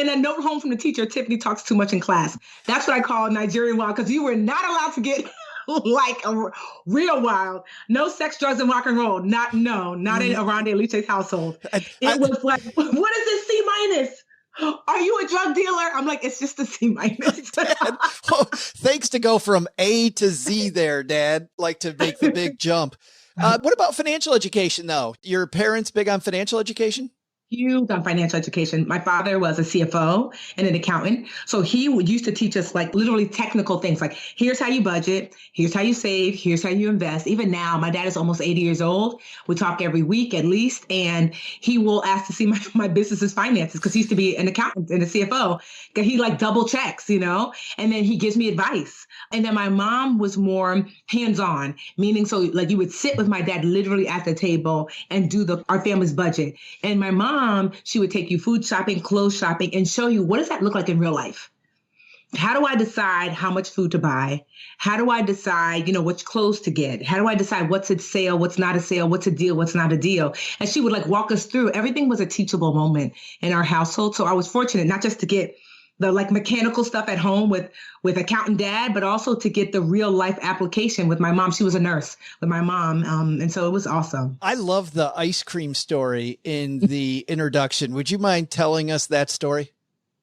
a note home from the teacher. Tiffany talks too much in class. That's what I call Nigerian wild, because you were not allowed to get like a real wild. No sex, drugs, and rock and roll. Not in around Aliche's household. It was like, what is this C-? Are you a drug dealer? I'm like, it's just a C-. Thanks to go from A to Z there, Dad, like to make the big jump. What about financial education, though? Your parents big on financial education? huge on financial education. My father was a CFO and an accountant. So he used to teach us like literally technical things like, here's how you budget, here's how you save, here's how you invest. Even now, my dad is almost 80 years old. We talk every week at least, and he will ask to see my business's finances because he used to be an accountant and a CFO. He like double checks, and then he gives me advice. And then my mom was more hands-on, meaning so like you would sit with my dad literally at the table and do our family's budget. And my mom, she would take you food shopping, clothes shopping, and show you what does that look like in real life? How do I decide how much food to buy? How do I decide, which clothes to get? How do I decide what's a sale, what's not a sale, what's a deal, what's not a deal? And she would like walk us through. Everything was a teachable moment in our household. So I was fortunate not just to get the like mechanical stuff at home with accountant dad, but also to get the real life application with my mom. She was a nurse with my mom. And so it was awesome. I love the ice cream story in the introduction. Would you mind telling us that story?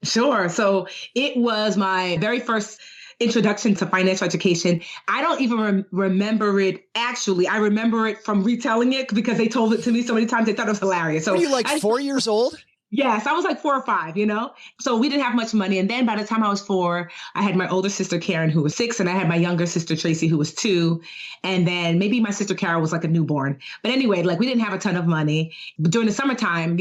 Sure. So it was my very first introduction to financial education. I don't even remember it actually. I remember it from retelling it because they told it to me so many times. They thought it was hilarious. So were you like 4 years old? Yes, I was like 4 or 5, So we didn't have much money. And then by the time I was 4, I had my older sister, Karen, who was 6, and I had my younger sister, Tracy, who was 2. And then maybe my sister, Carol, was like a newborn. But anyway, like we didn't have a ton of money. But during the summertime,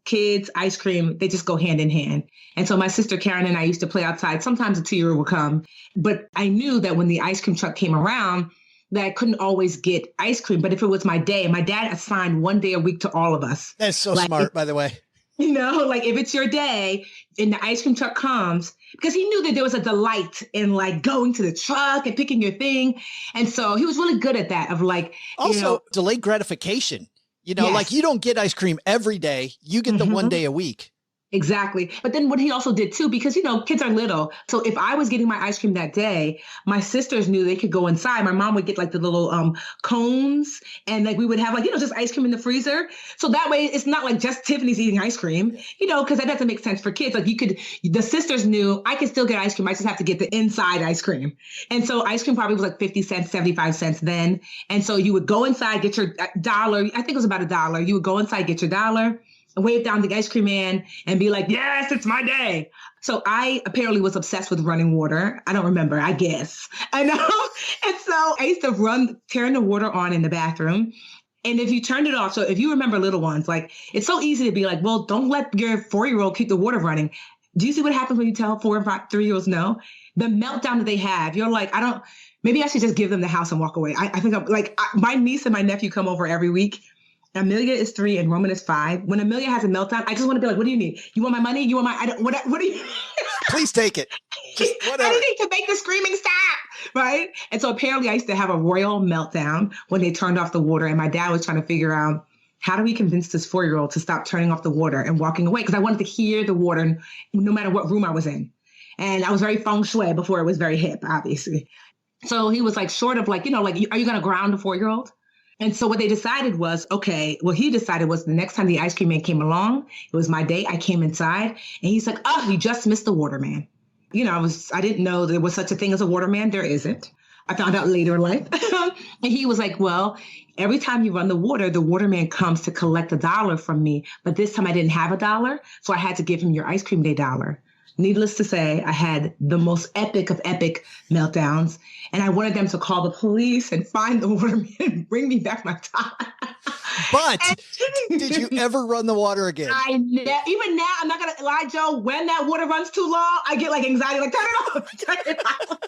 kids, ice cream, they just go hand in hand. And so my sister, Karen, and I used to play outside. Sometimes a 2-year-old would come. But I knew that when the ice cream truck came around, that I couldn't always get ice cream. But if it was my day, my dad assigned 1 day a week to all of us. That's so smart, by the way. Like if it's your day and the ice cream truck comes, because he knew that there was a delight in like going to the truck and picking your thing. And so he was really good at that of like, also delayed gratification, yes. Like you don't get ice cream every day. You get the 1 day a week. Exactly. But then what he also did too, because, kids are little. So if I was getting my ice cream that day, my sisters knew they could go inside. My mom would get like the little cones and like we would have like, just ice cream in the freezer. So that way it's not like just Tiffany's eating ice cream, because that doesn't make sense for kids. Like the sisters knew I could still get ice cream. I just have to get the inside ice cream. And so ice cream probably was like 50 cents, 75 cents then. And so you would go inside, get your $1. I think it was about $1. You would go inside, get your $1. Wave down the ice cream man and be like, yes, it's my day. So I apparently was obsessed with running water. I don't remember, I guess. I know. And so I used to turn the water on in the bathroom. And if you turned it off, so if you remember little ones, like it's so easy to be like, well, don't let your 4-year-old keep the water running. Do you see what happens when you tell 4 and 3-year-olds no? The meltdown that they have, you're like, maybe I should just give them the house and walk away. I think my niece and my nephew come over every week. Amelia is 3 and Roman is 5. When Amelia has a meltdown, I just want to be like, what do you need? You want my money? You want what do you Please take it. Just whatever. Anything to make the screaming stop, right? And so apparently I used to have a royal meltdown when they turned off the water, and my dad was trying to figure out how do we convince this 4-year-old to stop turning off the water and walking away? Because I wanted to hear the water no matter what room I was in. And I was very feng shui before it was very hip, obviously. So he was like, short of like, are you going to ground a 4-year-old? And so what they decided was, what he decided was the next time the ice cream man came along, it was my day. I came inside and he's like, oh, you just missed the waterman. I didn't know there was such a thing as a waterman. There isn't. I found out later in life. And he was like, well, every time you run the waterman comes to collect $1 from me. But this time I didn't have $1. So I had to give him your ice cream day $1. Needless to say, I had the most epic of epic meltdowns, and I wanted them to call the police and find the waterman and bring me back my time. But did you ever run the water again? Even now, I'm not going to lie, Joe, when that water runs too long, I get like anxiety, like turn it off.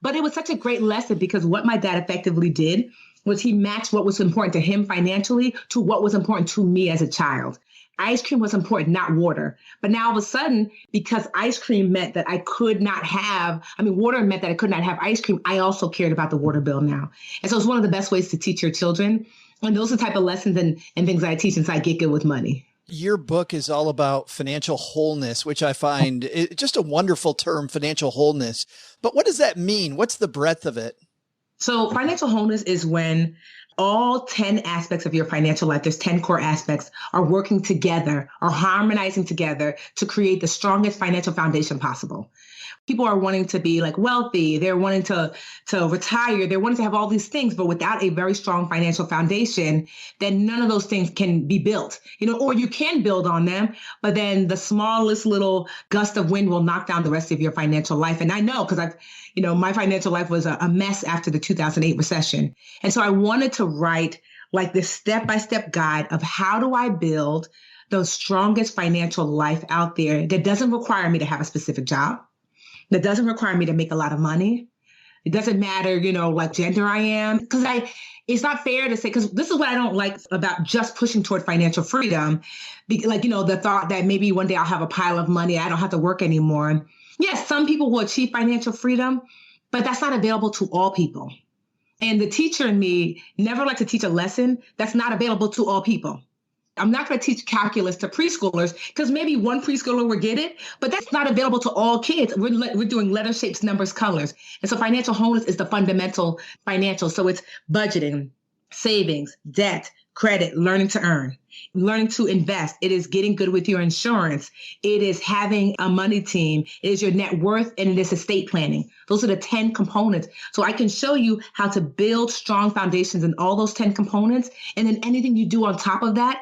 But it was such a great lesson because what my dad effectively did was he matched what was important to him financially to what was important to me as a child. Ice cream was important, not water. But now all of a sudden, because ice cream meant that I could not have, water meant that I could not have ice cream, I also cared about the water bill now. And so it's one of the best ways to teach your children. And those are the type of lessons and things that I teach inside Get Good with Money. Your book is all about financial wholeness, which I find just a wonderful term, financial wholeness. But what does that mean? What's the breadth of it? So financial wholeness is when all 10 aspects of your financial life, there's 10 core aspects, are working together, are harmonizing together to create the strongest financial foundation possible. People are wanting to be like wealthy. They're wanting to retire. They're wanting to have all these things, but without a very strong financial foundation, then none of those things can be built, or you can build on them, but then the smallest little gust of wind will knock down the rest of your financial life. And I know, because my financial life was a mess after the 2008 recession. And so I wanted to write like this step-by-step guide of how do I build the strongest financial life out there that doesn't require me to have a specific job, that doesn't require me to make a lot of money. It doesn't matter, like gender I am, because it's not fair to say, because this is what I don't like about just pushing toward financial freedom. The thought that maybe one day I'll have a pile of money, I don't have to work anymore. Yes, some people will achieve financial freedom, but that's not available to all people. And the teacher in me never likes to teach a lesson that's not available to all people. I'm not going to teach calculus to preschoolers because maybe one preschooler will get it, but that's not available to all kids. We're doing letter shapes, numbers, colors. And so financial wholeness is the fundamental financial. So it's budgeting, savings, debt, credit, learning to earn, learning to invest. It is getting good with your insurance. It is having a money team. It is your net worth, and it is estate planning. Those are the 10 components. So I can show you how to build strong foundations in all those 10 components. And then anything you do on top of that,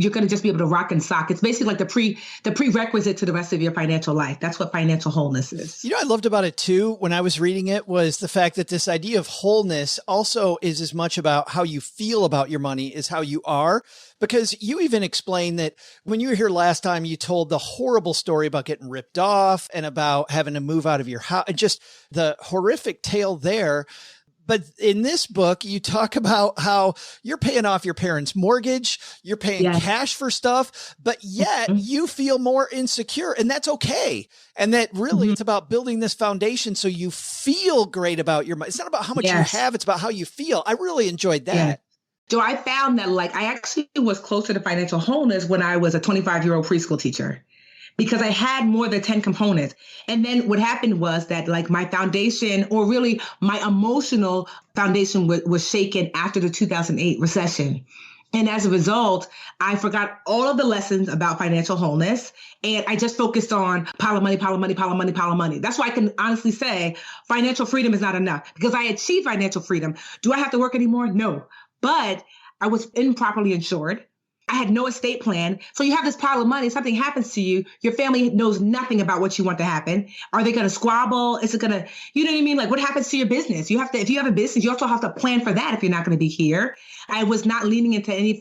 you're going to just be able to rock and sock. It's basically like the prerequisite to the rest of your financial life. That's what financial wholeness is. I loved about it too, when I was reading it, was the fact that this idea of wholeness also is as much about how you feel about your money as how you are. Because you even explained that when you were here last time, you told the horrible story about getting ripped off and about having to move out of your house, just the horrific tale there. But in this book, you talk about how you're paying off your parents' mortgage, you're paying cash for stuff, but yet you feel more insecure, and that's okay. And that really it's about building this foundation so you feel great about your money. It's not about how much you have, it's about how you feel. I really enjoyed that. Yeah. So I found that I actually was closer to financial wholeness when I was a 25-year-old preschool teacher, because I had more than 10 components. And then what happened was that my foundation, or really my emotional foundation, was shaken after the 2008 recession. And as a result, I forgot all of the lessons about financial wholeness. And I just focused on pile of money, pile of money, pile of money, pile of money. That's why I can honestly say financial freedom is not enough, because I achieved financial freedom. Do I have to work anymore? No. But I was improperly insured. I had no estate plan. So you have this pile of money, something happens to you, your family knows nothing about what you want to happen. Are they going to squabble? Is it going to, you know what I mean? What happens to your business? You have to, if you have a business, you also have to plan for that if you're not going to be here. I was not leaning into any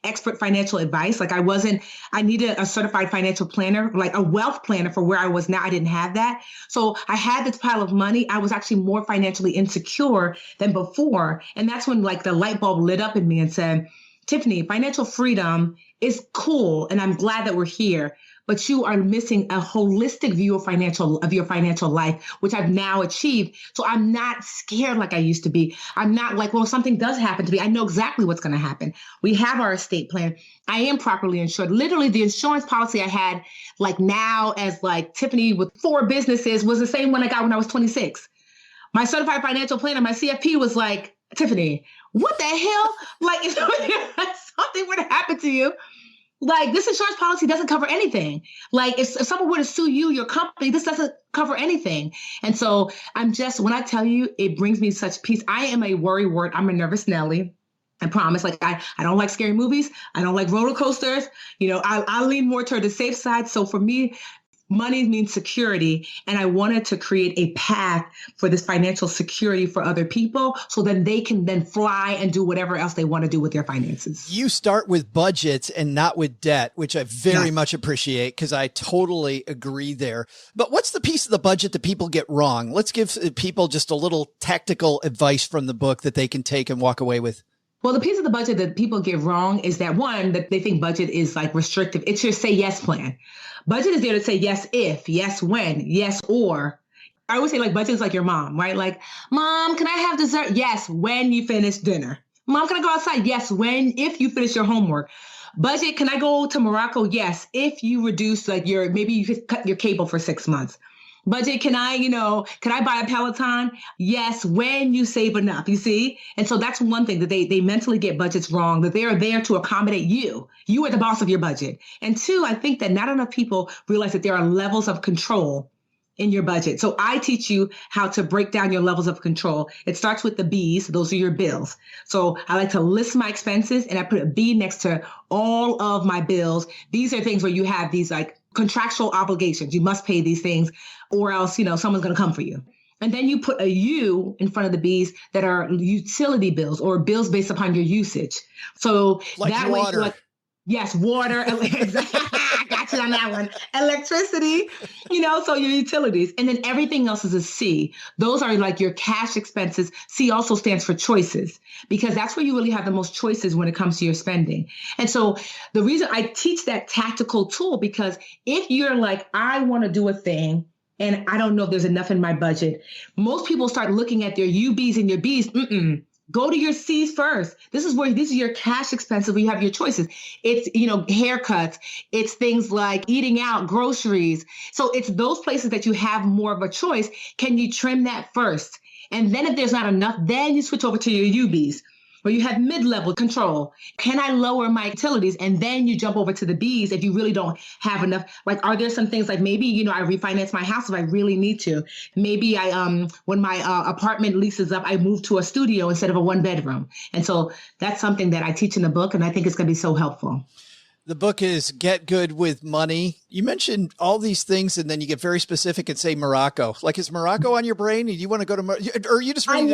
expert financial advice. I needed a certified financial planner, a wealth planner for where I was now. I didn't have that. So I had this pile of money. I was actually more financially insecure than before. And that's when the light bulb lit up in me and said, Tiffany, financial freedom is cool, and I'm glad that we're here, but you are missing a holistic view of your financial life, which I've now achieved. So I'm not scared like I used to be. I'm not if something does happen to me, I know exactly what's going to happen. We have our estate plan. I am properly insured. Literally, the insurance policy I had now as Tiffany with 4 businesses was the same one I got when I was 26. My certified financial planner, my CFP, was Tiffany, what the hell? If something were to happen to you, this insurance policy doesn't cover anything. If someone were to sue you, your company, this doesn't cover anything. And so when I tell you, it brings me such peace. I am a worry wart. I'm a nervous Nelly. I promise. I don't like scary movies. I don't like roller coasters. I lean more toward the safe side. So for me, money means security, and I wanted to create a path for this financial security for other people so then they can then fly and do whatever else they want to do with their finances. You start with budgets and not with debt, which I very much appreciate, because I totally agree there. But what's the piece of the budget that people get wrong? Let's give people just a little tactical advice from the book that they can take and walk away with. Well, the piece of the budget that people get wrong is that, one, that they think budget is restrictive. It's your say yes plan. Budget is there to say yes if, yes when, yes or. I always say budget is like your mom, right? Mom, can I have dessert? Yes, when you finish dinner. Mom, can I go outside? Yes, if you finish your homework. Budget, can I go to Morocco? Yes, if you reduce maybe you could cut your cable for 6 months. Budget, can I buy a Peloton? Yes, when you save enough, you see? And so that's one thing that they mentally get budgets wrong, that they are there to accommodate you. You are the boss of your budget. And two, I think that not enough people realize that there are levels of control in your budget. So I teach you how to break down your levels of control. It starts with the B's. Those are your bills. So I like to list my expenses and I put a B next to all of my bills. These are things where you have these like contractual obligations. You must pay these things or else, someone's going to come for you. And then you put a U in front of the B's that are utility bills or bills based upon your usage. So like that water. way, yes, water. I got you on that one. Electricity, so your utilities. And then everything else is a C. Those are like your cash expenses. C also stands for choices because that's where you really have the most choices when it comes to your spending. And so the reason I teach that tactical tool, because if you're like, I want to do a thing and I don't know if there's enough in my budget, most people start looking at their UBs and your Bs. Go to your C's first. These are your cash expenses where you have your choices. It's, haircuts. It's things like eating out, groceries. So it's those places that you have more of a choice. Can you trim that first? And then if there's not enough, then you switch over to your UBs where you have mid-level control. Can I lower my utilities? And then you jump over to the B's if you really don't have enough. Like, are there some things like maybe, I refinance my house if I really need to. Maybe when my apartment leases up, I move to a studio instead of a 1-bedroom. And so that's something that I teach in the book, and I think it's going to be so helpful. The book is Get Good with Money. You mentioned all these things, and then you get very specific and say Morocco. Like, is Morocco on your brain? Do you want to go to or are you just ready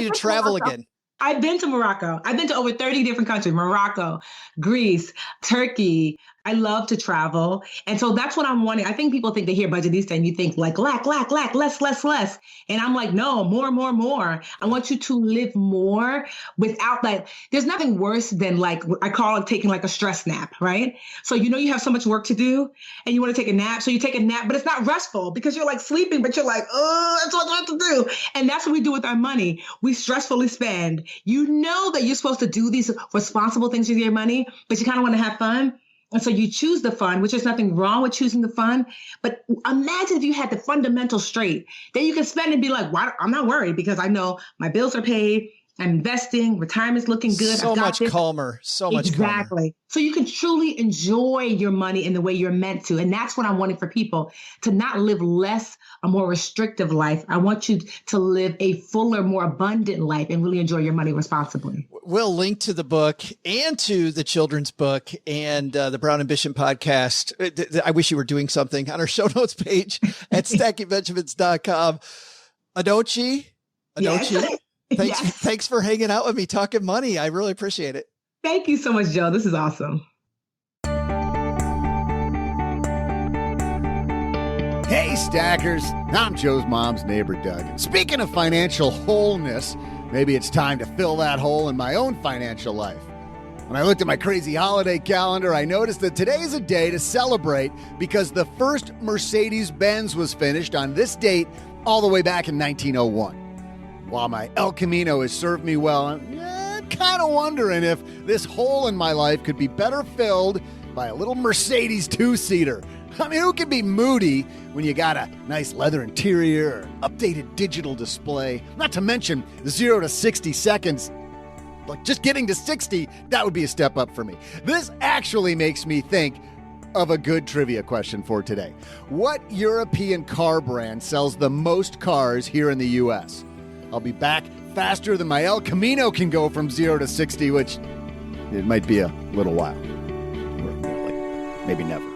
to travel Morocco. again? I've been to Morocco. I've been to over 30 different countries, Morocco, Greece, Turkey. I love to travel. And so that's what I'm wanting. I think people think they hear Budgetnista and you think like lack, less. And I'm like, no, more. I want you to live more without that. There's nothing worse than like, I call it taking like a stress nap, right? So you have so much work to do and you want to take a nap. So you take a nap, but it's not restful because you're like sleeping, but you're like, oh, that's what I have to do. And that's what we do with our money. We stressfully spend. You know that you're supposed to do these responsible things with your money, but you kind of want to have fun. And so you choose the fun, which there's nothing wrong with choosing the fun. But imagine if you had the fundamentals straight, then you can spend and be like, "Why? I'm not worried because I know my bills are paid. I'm investing. Retirement's looking good. So much calmer. Exactly. So you can truly enjoy your money in the way you're meant to. And that's what I'm wanting for people, to not live less, a more restrictive life. I want you to live a fuller, more abundant life and really enjoy your money responsibly. We'll link to the book and to the children's book and the Brown Ambition podcast. I wish you were doing something on our show notes page at stackingbenjamins.com. Aliche. Yes. Thanks for hanging out with me, talking money. I really appreciate it. Thank you so much, Joe. This is awesome. Hey, Stackers. I'm Joe's mom's neighbor, Doug. And speaking of financial wholeness, maybe it's time to fill that hole in my own financial life. When I looked at my crazy holiday calendar, I noticed that today is a day to celebrate because the first Mercedes-Benz was finished on this date all the way back in 1901. While my El Camino has served me well, I'm kind of wondering if this hole in my life could be better filled by a little Mercedes two-seater. I mean, who can be moody when you got a nice leather interior, or updated digital display, not to mention 0 to 60 seconds. Like just getting to 60, that would be a step up for me. This actually makes me think of a good trivia question for today. What European car brand sells the most cars here in the U.S.? I'll be back faster than my El Camino can go from 0 to 60, which it might be a little while. Or maybe never.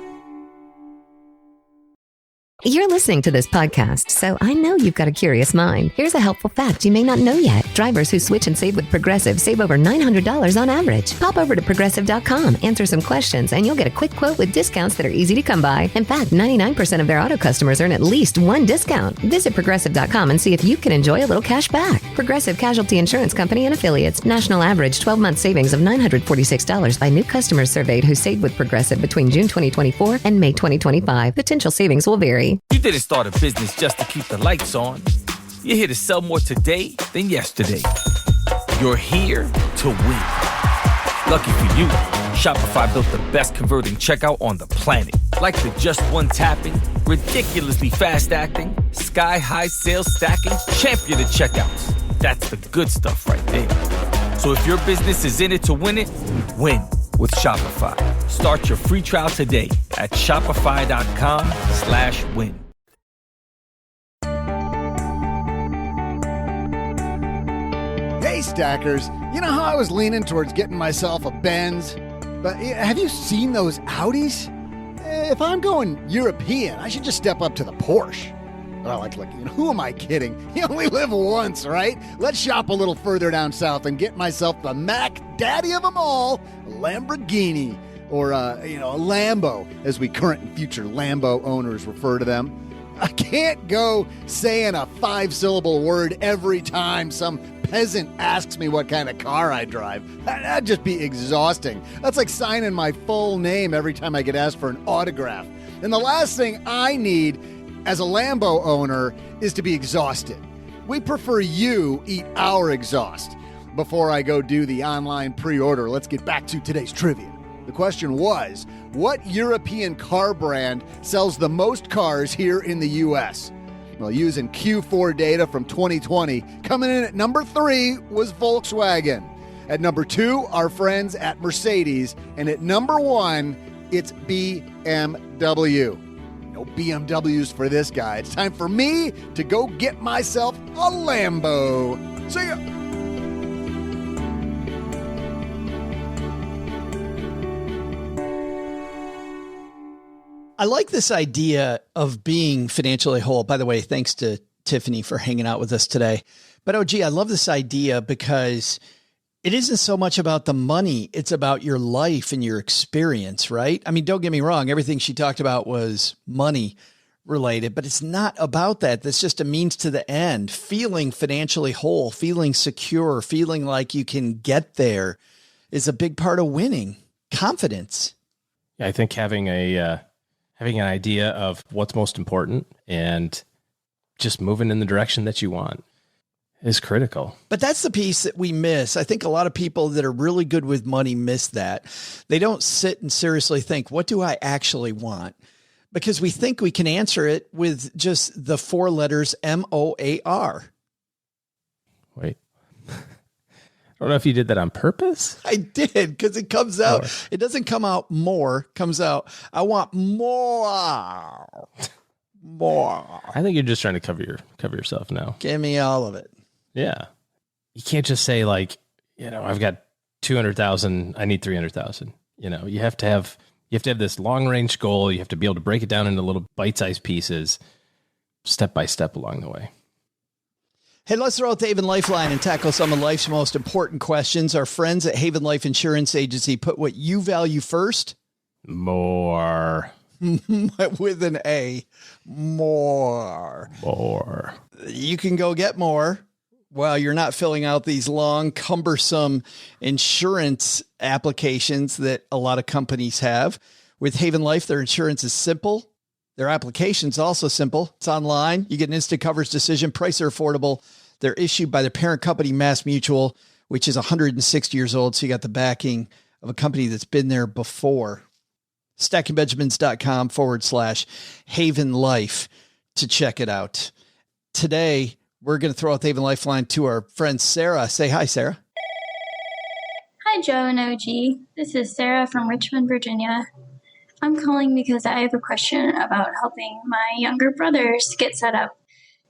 You're listening to this podcast, so I know you've got a curious mind. Here's a helpful fact you may not know yet. Drivers who switch and save with Progressive save over $900 on average. Pop over to Progressive.com, answer some questions, and you'll get a quick quote with discounts that are easy to come by. In fact, 99% of their auto customers earn at least one discount. Visit Progressive.com and see if you can enjoy a little cash back. Progressive Casualty Insurance Company and Affiliates. National average 12-month savings of $946 by new customers surveyed who saved with Progressive between June 2024 and May 2025. Potential savings will vary. You didn't start a business just to keep the lights on. You're here to sell more today than yesterday. You're here to win. Lucky for you, Shopify built the best converting checkout on the planet. Like the just one tapping, ridiculously fast acting, sky-high sales stacking, champion at checkouts. That's the good stuff right there. So if your business is in it to win it, win with Shopify. Start your free trial today at shopify.com/win. Hey, stackers. You know how I was leaning towards getting myself a Benz? But have you seen those Audis? If I'm going European, I should just step up to the Porsche. Well, who am I kidding? You only live once, right? Let's shop a little further down south and get myself the Mac Daddy of them all, Lamborghini, or a Lambo, as we current and future Lambo owners refer to them. I can't go saying a 5-syllable word every time some peasant asks me what kind of car I drive. That'd just be exhausting. That's like signing my full name every time I get asked for an autograph. And the last thing I need as a Lambo owner is to be exhausted. We prefer you eat our exhaust. Before I go do the online pre-order, let's get back to today's trivia. The question was, what European car brand sells the most cars here in the U.S.? Well, using Q4 data from 2020, coming in at number 3 was Volkswagen. At number 2, our friends at Mercedes. And at number 1, it's BMW. No BMWs for this guy. It's time for me to go get myself a Lambo. See ya. I like this idea of being financially whole. By the way, thanks to Tiffany for hanging out with us today. But OG, I love this idea because it isn't so much about the money. It's about your life and your experience, right? I mean, don't get me wrong. Everything she talked about was money related, but it's not about that. That's just a means to the end. Feeling financially whole, feeling secure, feeling like you can get there is a big part of winning. Confidence. Yeah, I think having an idea of what's most important and just moving in the direction that you want is critical. But that's the piece that we miss. I think a lot of people that are really good with money miss that. They don't sit and seriously think, what do I actually want? Because we think we can answer it with just the 4 letters MOAR. Wait. I don't know if you did that on purpose. I did, because it comes out. It doesn't come out more, comes out, I want more. More. I think you're just trying to cover yourself now. Give me all of it. Yeah. You can't just say like, I've got 200,000, I need 300,000. You have to have this long range goal. You have to be able to break it down into little bite-sized pieces, step by step along the way. Hey, let's throw out the Haven Lifeline and tackle some of life's most important questions. Our friends at Haven Life Insurance Agency put what you value first. More. With an A. More. More. You can go get more while you're not filling out these long, cumbersome insurance applications that a lot of companies have. With Haven Life, their insurance is simple. Their application's also simple. It's online. You get an instant coverage decision. Prices are affordable. They're issued by the parent company, Mass Mutual, which is 160 years old. So you got the backing of a company that's been there before. stackingbenjamins.com/Haven Life to check it out. Today, we're going to throw out the Haven Lifeline to our friend Sarah. Say hi, Sarah. Hi, Joe and OG. This is Sarah from Richmond, Virginia. I'm calling because I have a question about helping my younger brothers get set up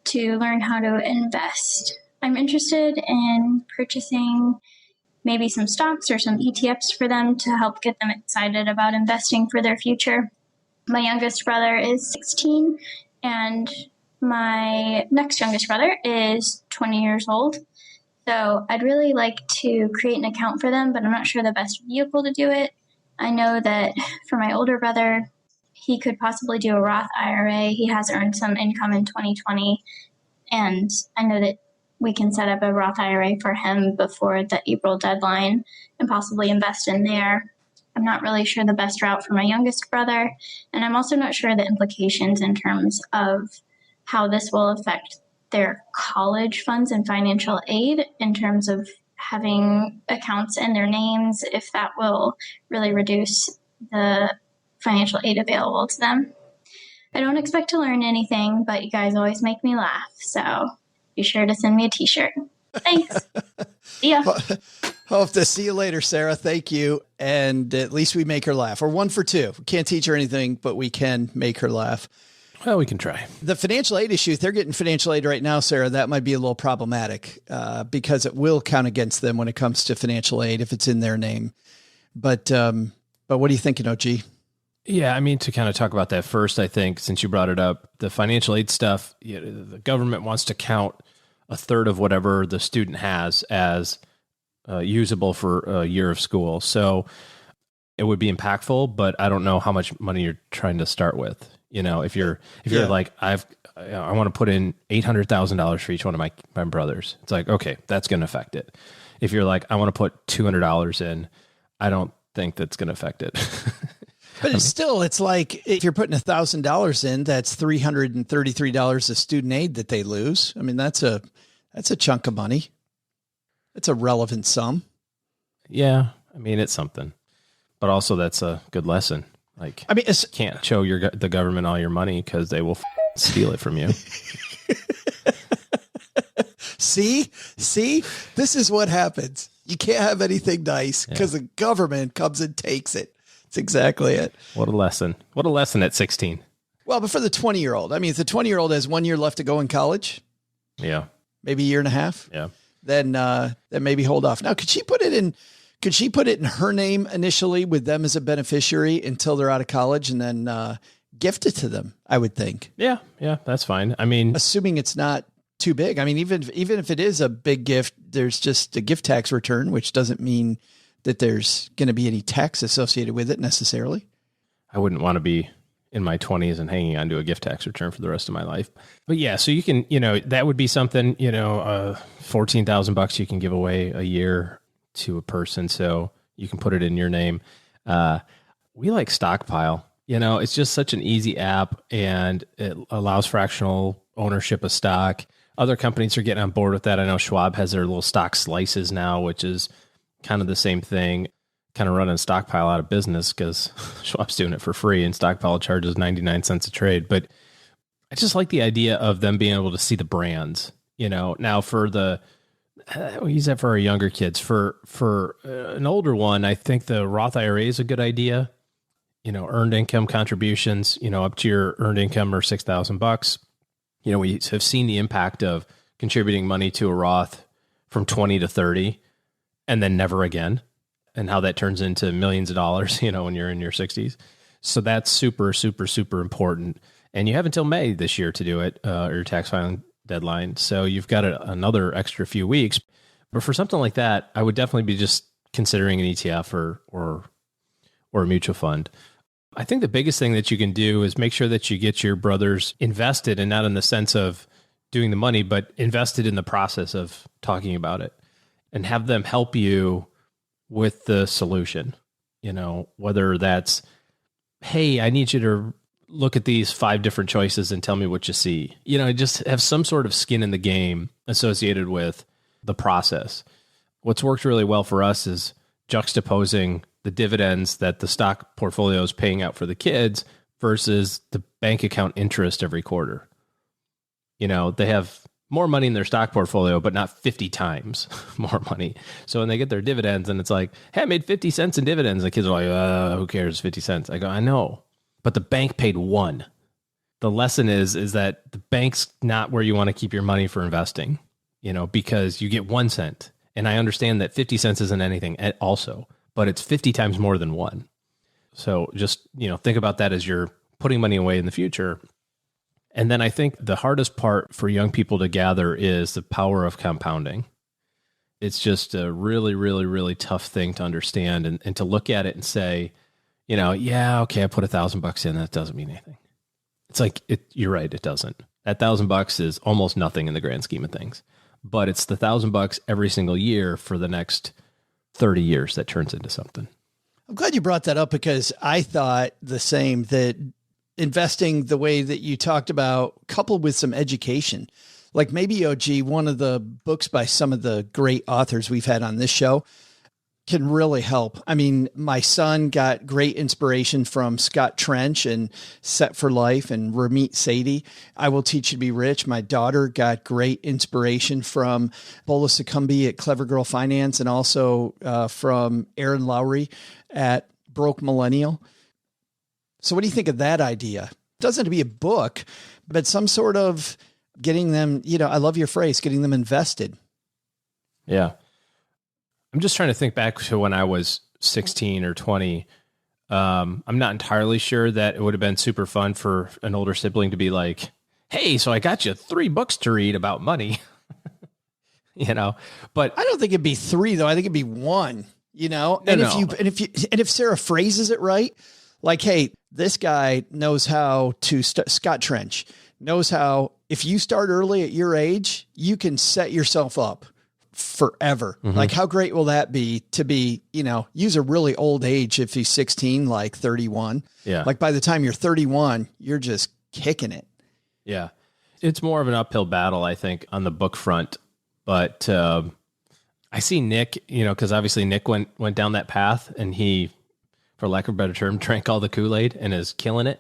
to learn how to invest. I'm interested in purchasing maybe some stocks or some ETFs for them to help get them excited about investing for their future. My youngest brother is 16 and my next youngest brother is 20 years old. So I'd really like to create an account for them, but I'm not sure the best vehicle to do it. I know that for my older brother, he could possibly do a Roth IRA. He has earned some income in 2020. And I know that we can set up a Roth IRA for him before the April deadline and possibly invest in there. I'm not really sure the best route for my youngest brother. And I'm also not sure the implications in terms of how this will affect their college funds and financial aid in terms of having accounts in their names, if that will really reduce the financial aid available to them. I don't expect to learn anything, but you guys always make me laugh. So be sure to send me a t-shirt. Thanks. See ya. Hope to see you later, Sarah. Thank you. And at least we make her laugh. We're 1 for 2. We can't teach her anything, but we can make her laugh. Well, we can try. The financial aid issue, if they're getting financial aid right now, Sarah, that might be a little problematic because it will count against them when it comes to financial aid if it's in their name. But what are you thinking, OG? Yeah, I mean, to kind of talk about that first, I think, since you brought it up, the financial aid stuff, the government wants to count a third of whatever the student has as usable for a year of school. So it would be impactful, but I don't know how much money you're trying to start with. If you're like, I want to put in $800,000 for each one of my brothers. It's like, okay, that's going to affect it. If you're like, I want to put $200 in, I don't think that's going to affect it. But it's like if you're putting $1,000 in, that's $333 of student aid that they lose. I mean, that's a chunk of money. It's a relevant sum. Yeah. I mean, it's something, but also that's a good lesson. Like, I mean, you can't show the government all your money because they will steal it from you. See, this is what happens. You can't have anything nice because the government comes and takes it. That's exactly it. What a lesson. What a lesson at 16. Well, but for the 20-year-old, I mean, if the 20-year-old has 1 year left to go in college, yeah, maybe a year and a half, yeah, then maybe hold off. Now, could she put it in her name initially with them as a beneficiary until they're out of college and then gift it to them? I would think. Yeah, that's fine. I mean, assuming it's not too big. I mean, even if it is a big gift, there's just a gift tax return, which doesn't mean that there's going to be any tax associated with it necessarily. I wouldn't want to be in my 20s and hanging on to a gift tax return for the rest of my life. But yeah, so you can, that would be something, $14,000 you can give away a year to a person. So you can put it in your name. We like Stockpile. It's just such an easy app and it allows fractional ownership of stock. Other companies are getting on board with that. I know Schwab has their little stock slices now, which is kind of the same thing, kind of running Stockpile out of business because Schwab's doing it for free and Stockpile charges 99 cents a trade. But I just like the idea of them being able to see the brands, now for we use that for our younger kids. For an older one, I think the Roth IRA is a good idea. Earned income contributions, up to your earned income or $6,000. We have seen the impact of contributing money to a Roth from 20 to 30 and then never again, and how that turns into millions of dollars, when you're in your 60s. So that's super, super, super important. And you have until May this year to do it, or your tax filing deadline. So you've got another extra few weeks. But for something like that, I would definitely be just considering an ETF or a mutual fund. I think the biggest thing that you can do is make sure that you get your brothers invested, and not in the sense of doing the money, but invested in the process of talking about it, and have them help you with the solution. Whether that's, hey, I need you to look at these 5 different choices and tell me what you see. Just have some sort of skin in the game associated with the process. What's worked really well for us is juxtaposing the dividends that the stock portfolio is paying out for the kids versus the bank account interest every quarter. They have more money in their stock portfolio, but not 50 times more money. So when they get their dividends and it's like, hey, I made 50 cents in dividends, the kids are like, who cares, 50 cents? I go, I know, but the bank paid 1. The lesson is that the bank's not where you want to keep your money for investing, because you get 1 cent. And I understand that 50 cents isn't anything also, but it's 50 times more than 1. So just, think about that as you're putting money away in the future. And then I think the hardest part for young people to gather is the power of compounding. It's just a really, really, really tough thing to understand and to look at it and say, yeah, okay, I put $1,000 in. That doesn't mean anything. It's like, you're right. It doesn't. That $1,000 is almost nothing in the grand scheme of things, but it's the $1,000 every single year for the next 30 years that turns into something. I'm glad you brought that up because I thought the same, that investing the way that you talked about, coupled with some education, like maybe OG, one of the books by some of the great authors we've had on this show, can really help. I mean, my son got great inspiration from Scott Trench and Set for Life and Ramit Sethi. I Will Teach You to Be Rich. My daughter got great inspiration from Bola Succumbi at Clever Girl Finance, and also from Aaron Lowry at Broke Millennial. So what do you think of that idea? It doesn't have to be a book, but some sort of getting them, I love your phrase, getting them invested. Yeah. I'm just trying to think back to when I was 16 or 20. I'm not entirely sure that it would have been super fun for an older sibling to be like, hey, so I got you 3 books to read about money, but I don't think it'd be 3 though. I think it'd be 1, if Sarah phrases it right, like, hey, this guy knows how to Scott Trench knows how, if you start early at your age, you can set yourself up forever. Mm-hmm. Like, how great will that be to be, use a really old age if he's 16, like 31. Yeah. Like by the time you're 31, you're just kicking it. Yeah. It's more of an uphill battle, I think, on the book front. But I see Nick, because obviously Nick went down that path, and he, for lack of a better term, drank all the Kool-Aid and is killing it.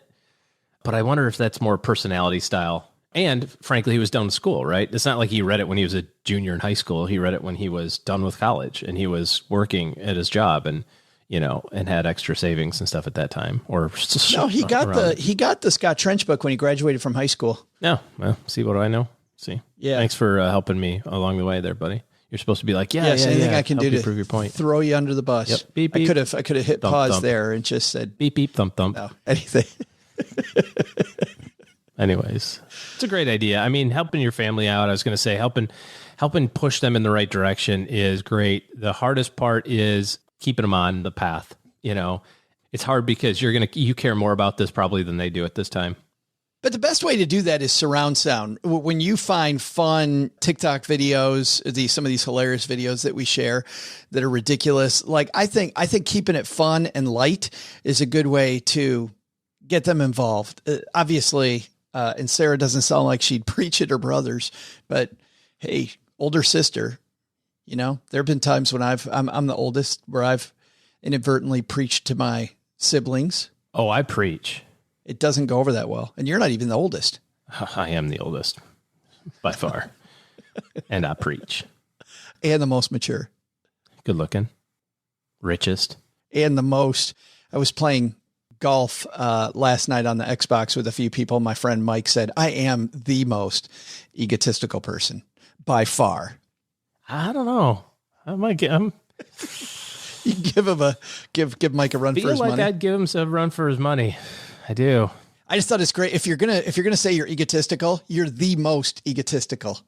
But I wonder if that's more personality style. And frankly, he was done with school, right? It's not like he read it when he was a junior in high school. He read it when he was done with college, and he was working at his job, and and had extra savings and stuff at that time. Or no, he got the Scott Trench book when he graduated from high school. No, well, see, what do I know? See, yeah. Thanks for helping me along the way there, buddy. You're supposed to be like, anything I can do to prove your point. Throw you under the bus. Yep. Beep, beep. I could have hit thump, pause thump. there and just said beep beep thump thump. No, anything. Anyways, it's a great idea. I mean, helping your family out, I was going to say, helping push them in the right direction is great. The hardest part is keeping them on the path. It's hard because you care more about this probably than they do at this time. But the best way to do that is surround sound. When you find fun TikTok videos, some of these hilarious videos that we share that are ridiculous, like I think keeping it fun and light is a good way to get them involved. Obviously, and Sarah doesn't sound like she'd preach at her brothers, but hey, older sister, there have been times when I'm the oldest where I've inadvertently preached to my siblings. Oh, I preach. It doesn't go over that well. And you're not even the oldest. I am the oldest by far. And I preach. And the most mature. Good looking. Richest. And the most. I was playing golf last night on the Xbox with a few people. My friend Mike said, I am the most egotistical person by far. I don't know. You give him give Mike a run for his money. I'd give him a run for his money. I do. I just thought it's great. If you're gonna say you're egotistical, you're the most egotistical.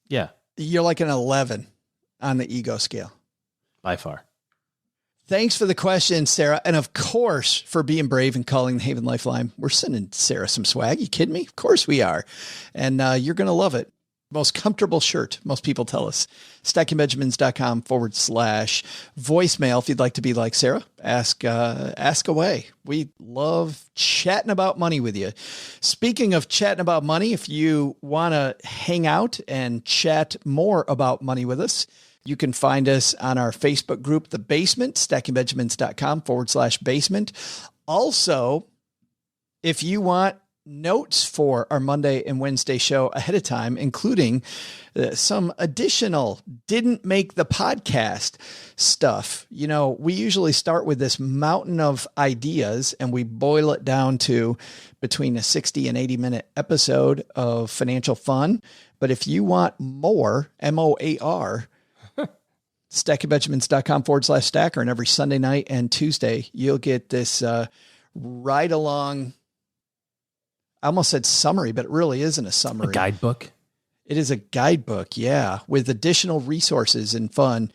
Yeah. You're like an 11 on the ego scale. By far. Thanks for the question, Sarah. And of course, for being brave and calling the Haven Lifeline. We're sending Sarah some swag. You kidding me? Of course we are. And you're going to love it. Most comfortable shirt, most people tell us. stackingbenjamins.com/voicemail. If you'd like to be like Sarah, ask away. We love chatting about money with you. Speaking of chatting about money, if you want to hang out and chat more about money with us, you can find us on our Facebook group, The Basement, stackingbenjamins.com/basement. Also, if you want notes for our Monday and Wednesday show ahead of time, including some additional didn't make the podcast stuff. We usually start with this mountain of ideas and we boil it down to between a 60 and 80-minute episode of financial fun. But if you want more, MOAR, stackingbenjamins.com/stacker, and every Sunday night and Tuesday, you'll get this ride along. I almost said summary, but it really isn't a summary. A guidebook. It is a guidebook. Yeah. With additional resources and fun.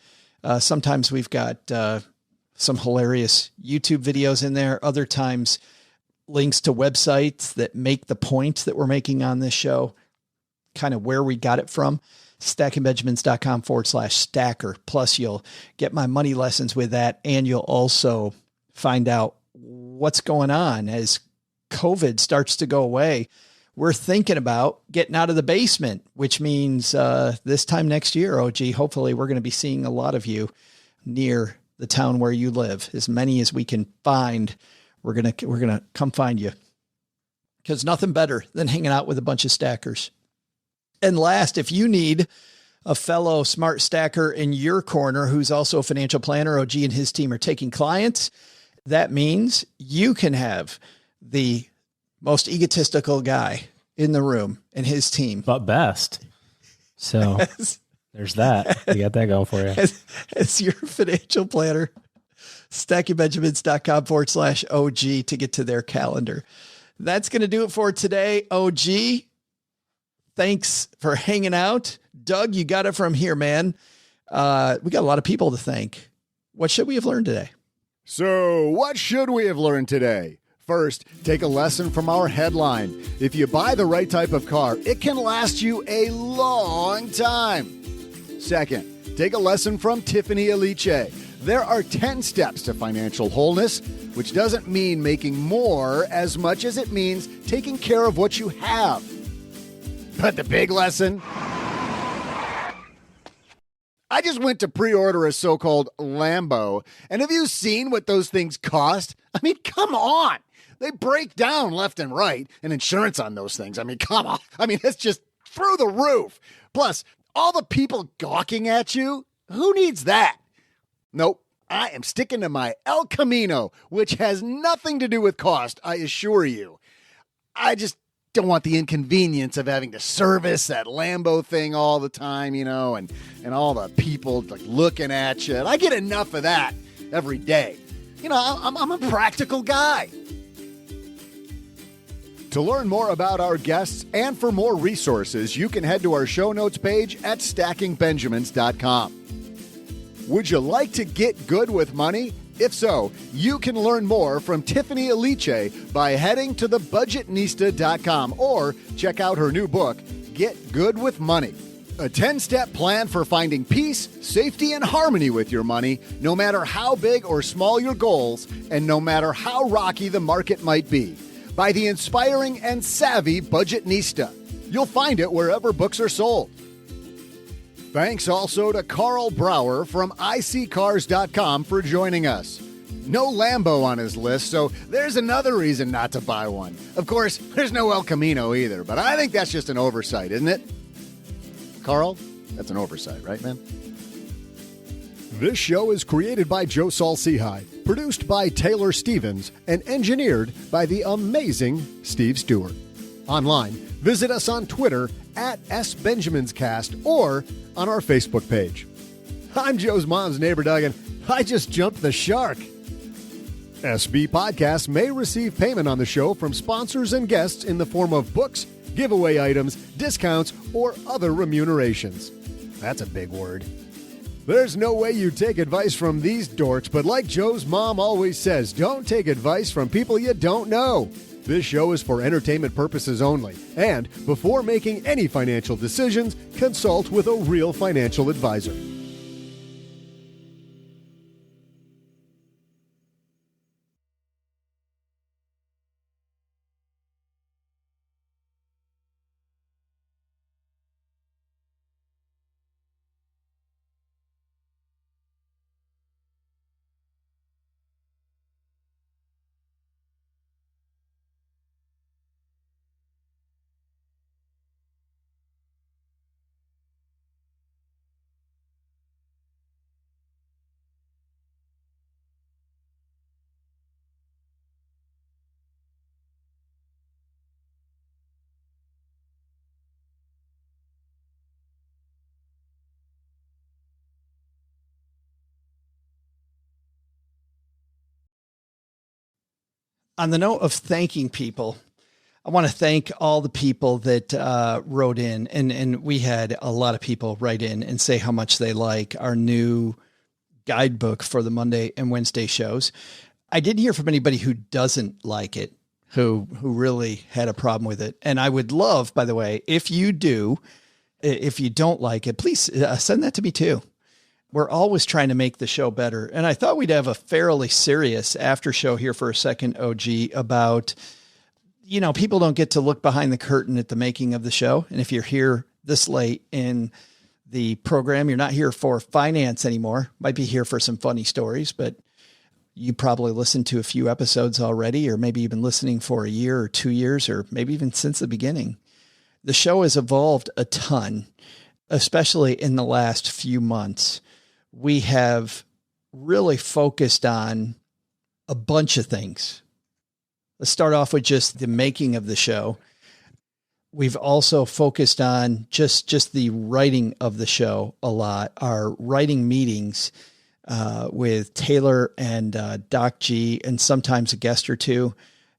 Sometimes we've got some hilarious YouTube videos in there. Other times links to websites that make the point that we're making on this show, kind of where we got it from. stackingbenjamins.com/stacker. Plus you'll get my money lessons with that. And you'll also find out what's going on as COVID starts to go away. We're thinking about getting out of the basement, which means this time next year, OG, hopefully we're going to be seeing a lot of you near the town where you live. As many as we can find, we're going to come find you. Because nothing better than hanging out with a bunch of stackers. And last, if you need a fellow smart stacker in your corner who's also a financial planner, OG and his team are taking clients, that means you can have the most egotistical guy in the room and his team. But best. So there's that. You got that going for you. As your financial planner, stackingbenjamins.com/OG to get to their calendar. That's going to do it for today. OG, thanks for hanging out. Doug, you got it from here, man. We got a lot of people to thank. What should we have learned today? So, what should we have learned today? First, take a lesson from our headline. If you buy the right type of car, it can last you a long time. Second, take a lesson from Tiffany Aliche. There are 10 steps to financial wholeness, which doesn't mean making more as much as it means taking care of what you have. But the big lesson? I just went to pre-order a so-called Lambo, and have you seen what those things cost? I mean, come on. They break down left and right, and insurance on those things. I mean, come on. I mean, it's just through the roof. Plus, all the people gawking at you, who needs that? Nope, I am sticking to my El Camino, which has nothing to do with cost, I assure you. I just don't want the inconvenience of having to service that Lambo thing all the time, you know, and all the people like looking at you. I get enough of that every day. You know, I'm a practical guy. To learn more about our guests and for more resources, you can head to our show notes page at stackingbenjamins.com. Would you like to get good with money? If so, you can learn more from Tiffany Aliche by heading to thebudgetnista.com or check out her new book, Get Good with Money. A 10-step plan for finding peace, safety, and harmony with your money, no matter how big or small your goals, and no matter how rocky the market might be. By the inspiring and savvy Budgetnista. You'll find it wherever books are sold. Thanks also to Carl Brower from ICCars.com for joining us. No Lambo on his list, so there's another reason not to buy one. Of course, there's no El Camino either, but I think that's just an oversight, isn't it? Carl, that's an oversight, right, man? This show is created by Joe Saul-Sehy, produced by Taylor Stevens, and engineered by the amazing Steve Stewart. Online, visit us on Twitter at SBenjaminsCast or on our Facebook page. I'm Joe's mom's neighbor, Doug, and I just jumped the shark. SB Podcasts may receive payment on the show from sponsors and guests in the form of books, giveaway items, discounts, or other remunerations. That's a big word. There's no way you take advice from these dorks, but like Joe's mom always says, don't take advice from people you don't know. This show is for entertainment purposes only, and before making any financial decisions, consult with a real financial advisor. On the note of thanking people, I want to thank all the people that wrote in, and we had a lot of people write in and say how much they like our new guidebook for the Monday and Wednesday shows. I didn't hear from anybody who doesn't like it, who really had a problem with it. And I would love, by the way, if you don't like it, please send that to me too. We're always trying to make the show better. And I thought we'd have a fairly serious after show here for a second, OG, about, you know, people don't get to look behind the curtain at the making of the show. And if you're here this late in the program. You're not here for finance anymore. Might be here for some funny stories, but you probably listened to a few episodes already, or maybe you've been listening for a year or 2 years, or maybe even since the beginning. The show has evolved a ton, especially in the last few months. We have really focused on a bunch of things. Let's start off with just the making of the show. We've also focused on just the writing of the show a lot. Our writing meetings with Taylor and Doc G, and sometimes a guest or two,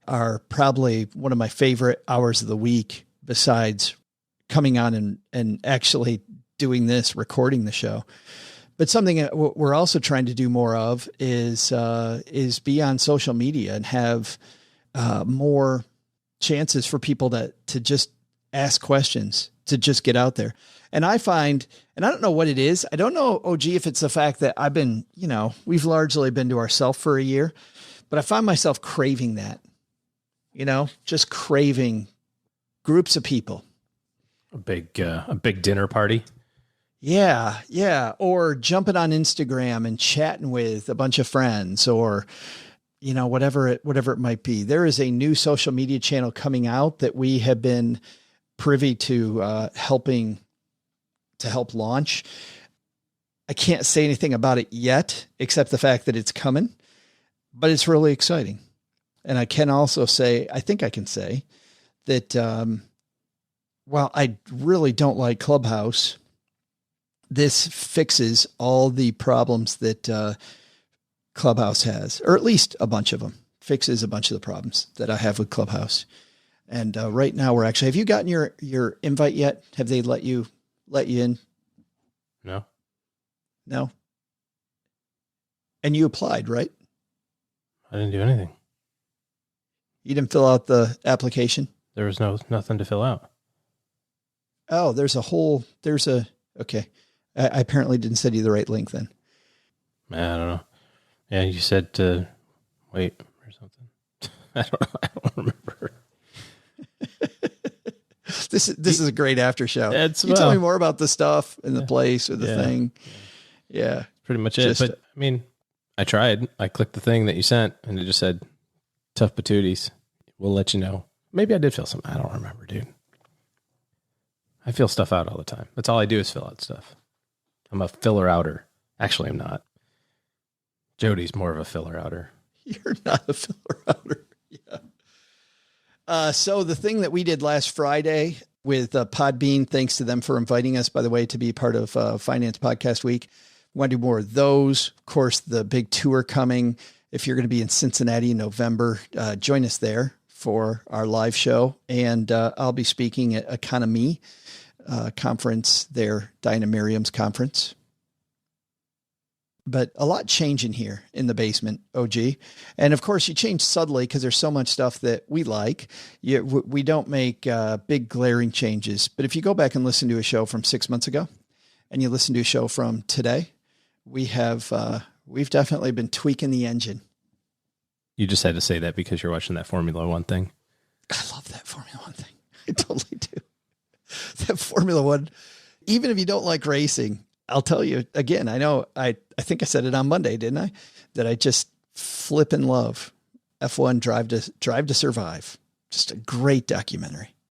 are probably one of my favorite hours of the week, besides coming on and actually doing this, recording the show. But something that we're also trying to do more of is be on social media and have more chances for people to just ask questions, to just get out there. And I find, and I don't know what it is. I don't know, OG, if it's the fact that I've been, we've largely been to ourselves for a year, but I find myself craving that, just craving groups of people. A big dinner party. Yeah. Yeah. Or jumping on Instagram and chatting with a bunch of friends, or, whatever it might be. There is a new social media channel coming out that we have been privy to help launch. I can't say anything about it yet, except the fact that it's coming, but it's really exciting. And I can also say, I think I can say that, while I really don't like Clubhouse, this fixes all the problems that Clubhouse has, or at least a bunch of them. Fixes a bunch of the problems that I have with Clubhouse. And right now we're actually, have you gotten your invite yet? Have they let you in? No. And you applied, right? I didn't do anything. You didn't fill out the application? There was nothing to fill out. Oh, okay. I apparently didn't send you the right link then. I don't know. Yeah, you said to wait or something. I don't remember. This is a great after show. Tell me more about the stuff and the place or the thing. Yeah. Pretty much it. But I mean, I tried. I clicked the thing that you sent and it just said, tough patooties. We'll let you know. Maybe I did fill something. I don't remember, dude. I fill stuff out all the time. That's all I do is fill out stuff. I'm a filler outer. Actually, I'm not. Jody's more of a filler outer. You're not a filler outer. Yeah. So the thing that we did last Friday with Podbean, thanks to them for inviting us, by the way, to be part of Finance Podcast Week. We want to do more of those. Of course, the big tour coming. If you're going to be in Cincinnati in November, join us there for our live show. And I'll be speaking at Economy conference there, Dinah Miriam's conference. But a lot changing here in the basement, OG. And of course, you change subtly because there's so much stuff that we like. We don't make big glaring changes. But if you go back and listen to a show from 6 months ago and you listen to a show from today, we've definitely been tweaking the engine. You just had to say that because you're watching that Formula One thing. I love that Formula One thing. I totally do. That Formula One, even if you don't like racing, I'll tell you again, I know I think I said it on Monday, didn't I? That I just flip in love F1 Drive to Survive. Just a great documentary.